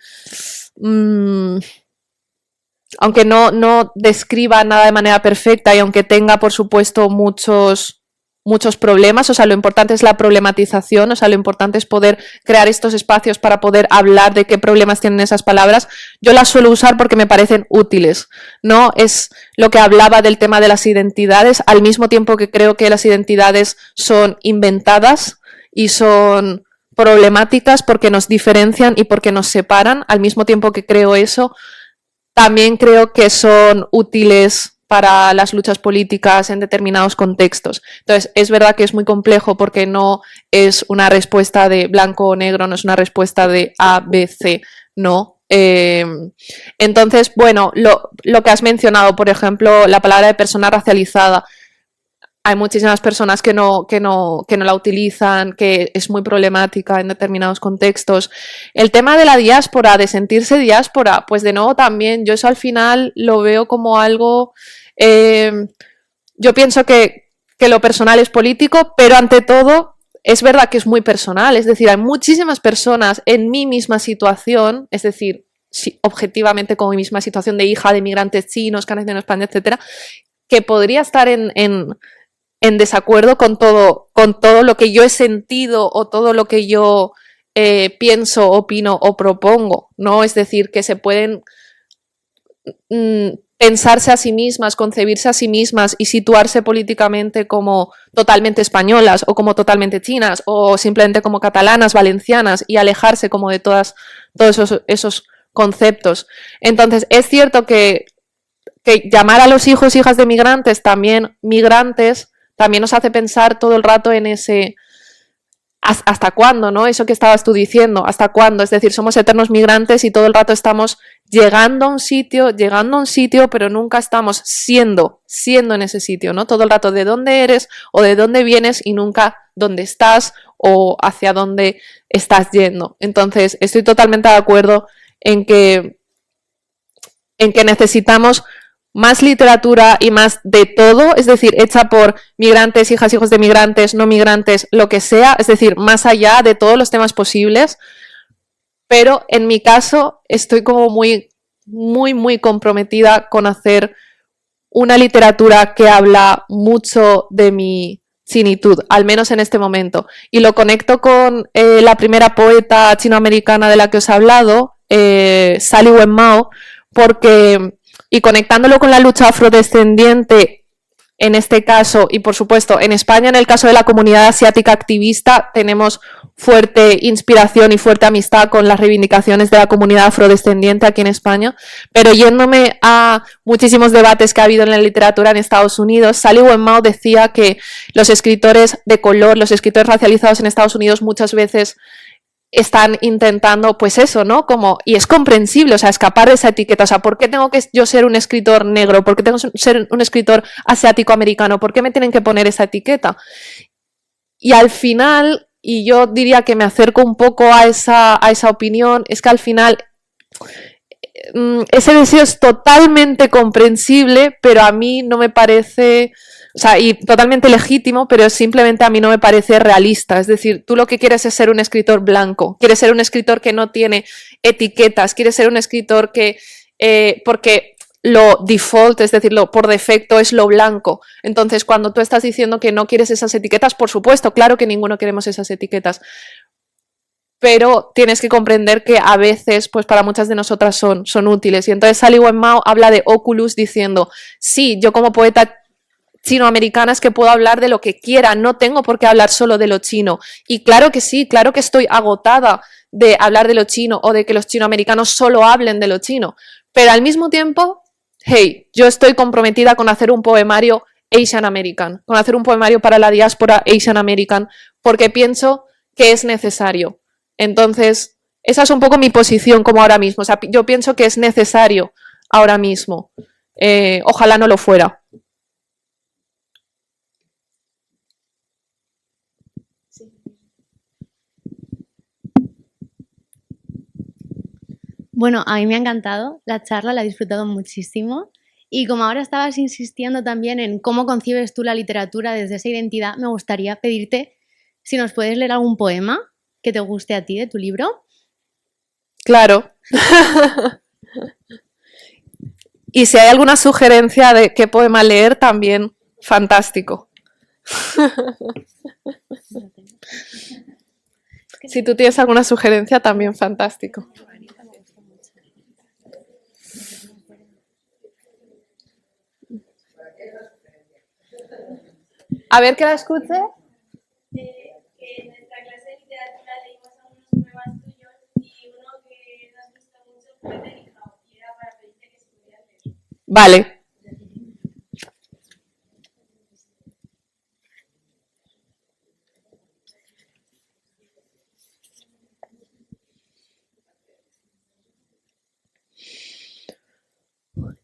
aunque no describa nada de manera perfecta y aunque tenga, por supuesto, muchos muchos problemas, o sea, lo importante es la problematización, o sea, lo importante es poder crear estos espacios para poder hablar de qué problemas tienen esas palabras. Yo las suelo usar porque me parecen útiles, ¿no? Es lo que hablaba del tema de las identidades, al mismo tiempo que creo que las identidades son inventadas y son problemáticas porque nos diferencian y porque nos separan, al mismo tiempo que creo eso, también creo que son útiles para las luchas políticas en determinados contextos. Entonces, es verdad que es muy complejo porque no es una respuesta de blanco o negro, no es una respuesta de A, B, C, no. Entonces, bueno, lo que has mencionado, por ejemplo, la palabra de persona racializada, hay muchísimas personas que no la utilizan, que es muy problemática en determinados contextos. El tema de la diáspora, de sentirse diáspora, pues de nuevo también, yo eso al final lo veo como algo, yo pienso que lo personal es político, pero ante todo es verdad que es muy personal, es decir, hay muchísimas personas en mi misma situación, es decir, objetivamente como mi misma situación de hija de migrantes chinos que han nacido en España, etcétera, que podría estar en desacuerdo con todo lo que yo he sentido o todo lo que yo pienso, opino o propongo, ¿no? Es decir, que se pueden pensarse a sí mismas, concebirse a sí mismas y situarse políticamente como totalmente españolas o como totalmente chinas o simplemente como catalanas, valencianas y alejarse como de todos esos conceptos. Entonces, es cierto que llamar a los hijos e hijas de migrantes también migrantes también nos hace pensar todo el rato en ese ¿hasta cuándo? ¿No? Eso que estabas tú diciendo, ¿hasta cuándo? Es decir, somos eternos migrantes y todo el rato estamos llegando a un sitio, pero nunca estamos siendo en ese sitio, ¿no? Todo el rato de dónde eres o de dónde vienes y nunca dónde estás o hacia dónde estás yendo. Entonces, estoy totalmente de acuerdo en que necesitamos más literatura y más de todo, es decir, hecha por migrantes, hijas, hijos de migrantes, no migrantes, lo que sea, es decir, más allá de todos los temas posibles, pero en mi caso estoy como muy, muy, muy comprometida con hacer una literatura que habla mucho de mi chinitud, al menos en este momento, y lo conecto con la primera poeta chinoamericana de la que os he hablado, Sally Wenmao, porque y conectándolo con la lucha afrodescendiente en este caso y por supuesto en España en el caso de la comunidad asiática activista tenemos fuerte inspiración y fuerte amistad con las reivindicaciones de la comunidad afrodescendiente aquí en España, pero yéndome a muchísimos debates que ha habido en la literatura en Estados Unidos, Sally Wenmao decía que los escritores de color, los escritores racializados en Estados Unidos muchas veces están intentando, pues eso, ¿no? Como, y es comprensible, o sea, escapar de esa etiqueta. O sea, ¿por qué tengo que yo ser un escritor negro? ¿Por qué tengo que ser un escritor asiático-americano? ¿Por qué me tienen que poner esa etiqueta? Y al final, y yo diría que me acerco un poco a esa opinión, es que al final ese deseo es totalmente comprensible, pero a mí no me parece... O sea, y totalmente legítimo, pero simplemente a mí no me parece realista. Es decir, tú lo que quieres es ser un escritor blanco, quieres ser un escritor que no tiene etiquetas, quieres ser un escritor que, porque lo default, es decir, lo por defecto es lo blanco. Entonces, cuando tú estás diciendo que no quieres esas etiquetas, por supuesto, claro que ninguno queremos esas etiquetas, pero tienes que comprender que a veces, pues para muchas de nosotras son útiles. Y entonces Sally Wenmao habla de Oculus diciendo, sí, yo como poeta chinoamericana es que puedo hablar de lo que quiera, no tengo por qué hablar solo de lo chino. Y claro que sí, claro que estoy agotada de hablar de lo chino o de que los chinoamericanos solo hablen de lo chino. Pero al mismo tiempo, hey, yo estoy comprometida con hacer un poemario Asian American, con hacer un poemario para la diáspora Asian American, porque pienso que es necesario. Entonces, esa es un poco mi posición como ahora mismo. O sea, yo pienso que es necesario ahora mismo. Ojalá no lo fuera. Bueno, a mí me ha encantado la charla, la he disfrutado muchísimo. Y como ahora estabas insistiendo también en cómo concibes tú la literatura desde esa identidad, me gustaría pedirte si nos puedes leer algún poema que te guste a ti de tu libro. Claro. Y si hay alguna sugerencia de qué poema leer, también fantástico. Si tú tienes alguna sugerencia, también fantástico. A ver que la escuche. En nuestra clase de literatura leímos algunos poemas tuyos y uno que nos gustó mucho fue Delicado y era para pedirte que se pudiera leer. Vale.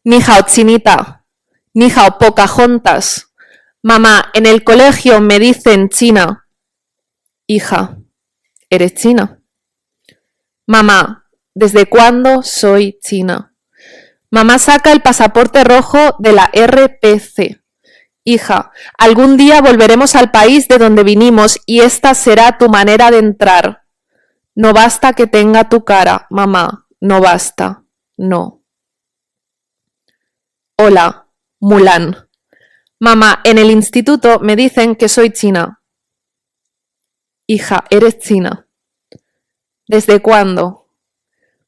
Ni hao chinita, ni hao Pocahontas. Mamá, en el colegio me dicen China. Hija, ¿eres china? Mamá, ¿desde cuándo soy china? Mamá saca el pasaporte rojo de la RPC. Hija, algún día volveremos al país de donde vinimos y esta será tu manera de entrar. No basta que tenga tu cara, mamá, no basta, no. Hola, Mulan. Mamá, en el instituto me dicen que soy china. Hija, ¿eres china? ¿Desde cuándo?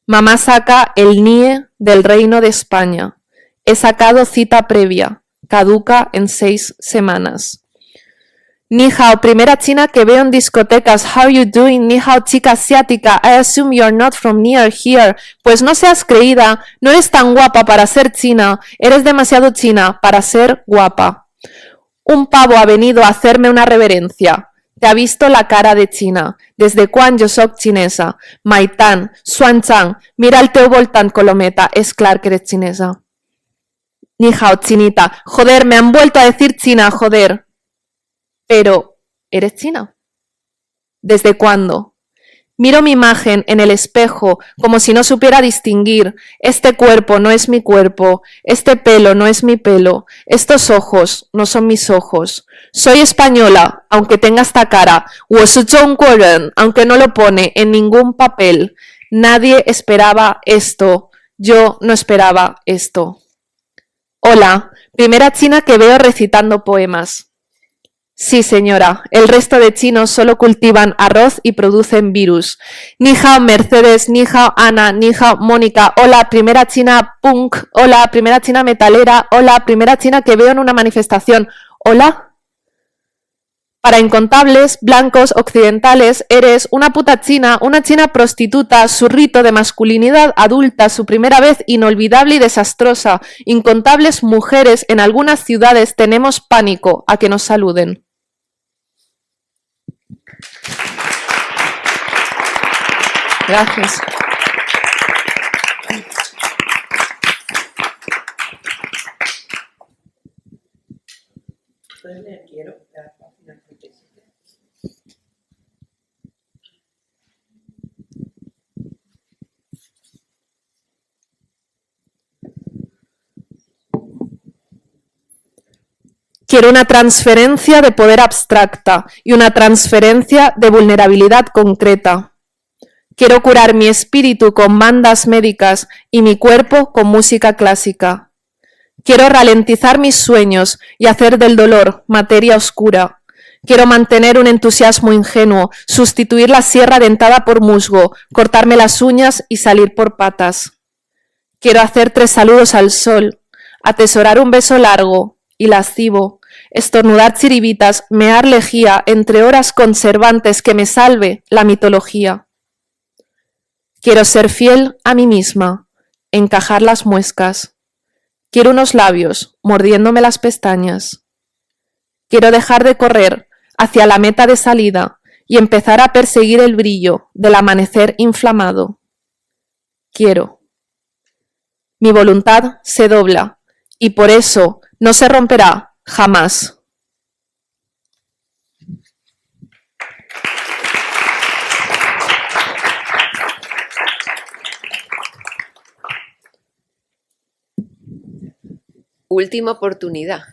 Mamá saca el NIE del Reino de España. He sacado cita previa, caduca en 6 semanas. Ni hao, primera china que veo en discotecas. How you doing? Ni hao, chica asiática. I assume you're not from near here. Pues no seas creída, no eres tan guapa para ser china. Eres demasiado china para ser guapa. Un pavo ha venido a hacerme una reverencia. Te ha visto la cara de China. Desde quan yo soc chinesa. Maitan, Xuan Chang, mira el teu voltant, Colometa. Es clar que eres chinesa. Ni hao, chinita. Joder, me han vuelto a decir china, joder. Pero, ¿eres china? ¿Desde cuándo? Miro mi imagen en el espejo como si no supiera distinguir. Este cuerpo no es mi cuerpo, este pelo no es mi pelo, estos ojos no son mis ojos. Soy española, aunque tenga esta cara, aunque no lo pone en ningún papel. Nadie esperaba esto, yo no esperaba esto. Hola, primera china que veo recitando poemas. Sí, señora, el resto de chinos solo cultivan arroz y producen virus. Ni hao Mercedes, ni hao Ana, ni hao Mónica. Hola, primera china punk. Hola, primera china metalera. Hola, primera china que veo en una manifestación. Hola. Para incontables, blancos, occidentales, eres una puta china, una china prostituta, su rito de masculinidad adulta, su primera vez inolvidable y desastrosa. Incontables mujeres en algunas ciudades tenemos pánico a que nos saluden. Gracias. Quiero una transferencia de poder abstracta y una transferencia de vulnerabilidad concreta. Quiero curar mi espíritu con bandas médicas y mi cuerpo con música clásica. Quiero ralentizar mis sueños y hacer del dolor materia oscura. Quiero mantener un entusiasmo ingenuo, sustituir la sierra dentada por musgo, cortarme las uñas y salir por patas. Quiero hacer 3 saludos al sol, atesorar un beso largo y lascivo, estornudar chiribitas, mear lejía entre horas conservantes que me salve la mitología. Quiero ser fiel a mí misma, encajar las muescas. Quiero unos labios mordiéndome las pestañas. Quiero dejar de correr hacia la meta de salida y empezar a perseguir el brillo del amanecer inflamado. Quiero. Mi voluntad se dobla y por eso no se romperá jamás. Última oportunidad.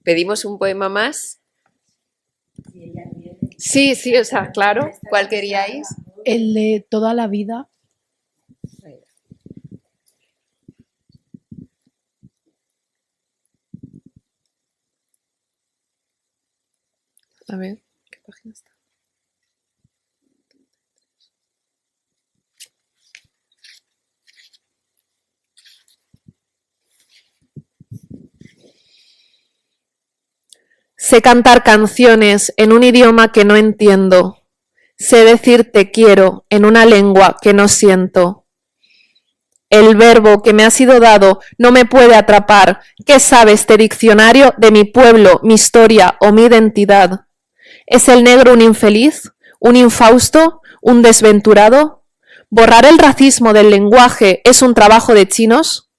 ¿Pedimos un poema más? Sí, sí, o sea, claro. ¿Cuál queríais? El de toda la vida. A ver, ¿qué página está? Sé cantar canciones en un idioma que no entiendo. Sé decir te quiero en una lengua que no siento. El verbo que me ha sido dado no me puede atrapar. ¿Qué sabe este diccionario de mi pueblo, mi historia o mi identidad? ¿Es el negro un infeliz, un infausto, un desventurado? ¿Borrar el racismo del lenguaje es un trabajo de chinos?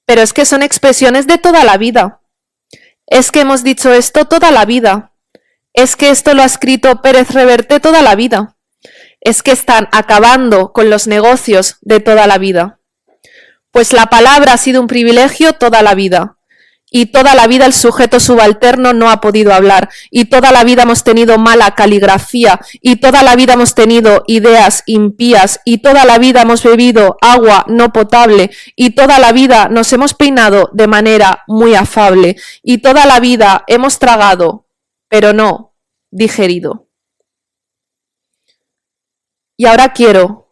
Pero es que son expresiones de toda la vida. Es que hemos dicho esto toda la vida. Es que esto lo ha escrito Pérez Reverte toda la vida. Es que están acabando con los negocios de toda la vida. Pues la palabra ha sido un privilegio toda la vida. Y toda la vida el sujeto subalterno no ha podido hablar. Y toda la vida hemos tenido mala caligrafía. Y toda la vida hemos tenido ideas impías. Y toda la vida hemos bebido agua no potable. Y toda la vida nos hemos peinado de manera muy afable. Y toda la vida hemos tragado, pero no digerido. Y ahora quiero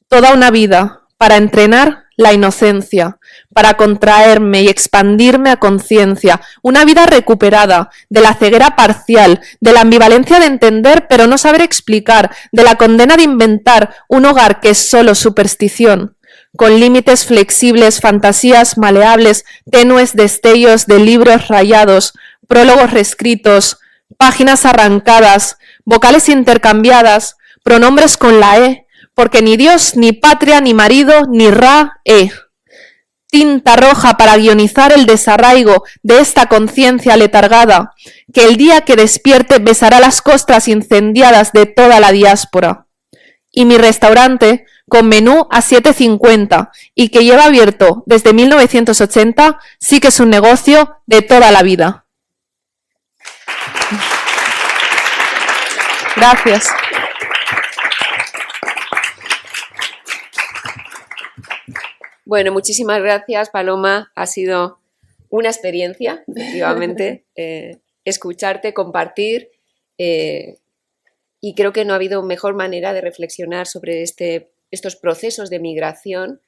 toda una vida para entrenar la inocencia, para contraerme y expandirme a conciencia, una vida recuperada de la ceguera parcial, de la ambivalencia de entender pero no saber explicar, de la condena de inventar un hogar que es solo superstición, con límites flexibles, fantasías maleables, tenues destellos de libros rayados, prólogos reescritos, páginas arrancadas, vocales intercambiadas, pronombres con la E, porque ni Dios, ni patria, ni marido, ni Ra-E. Tinta roja para guionizar el desarraigo de esta conciencia letargada, que el día que despierte besará las costras incendiadas de toda la diáspora. Y mi restaurante, con menú a 7,50 y que lleva abierto desde 1980, sí que es un negocio de toda la vida. Gracias. Bueno, muchísimas gracias, Paloma. Ha sido una experiencia, efectivamente, escucharte, compartir, y creo que no ha habido mejor manera de reflexionar sobre estos procesos de migración.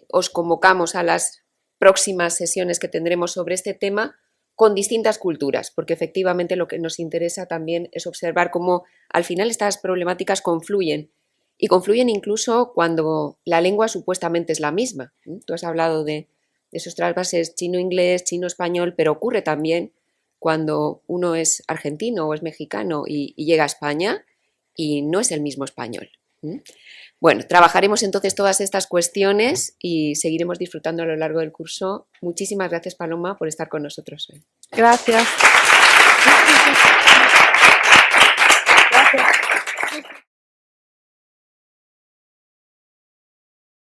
Os convocamos a las próximas sesiones que tendremos sobre este tema con distintas culturas, porque efectivamente lo que nos interesa también es observar cómo al final estas problemáticas confluyen. Y confluyen incluso cuando la lengua supuestamente es la misma. Tú has hablado de esos trasvases chino-inglés, chino-español, pero ocurre también cuando uno es argentino o es mexicano y llega a España y no es el mismo español. Bueno, trabajaremos entonces todas estas cuestiones y seguiremos disfrutando a lo largo del curso. Muchísimas gracias, Paloma, por estar con nosotros hoy. Gracias.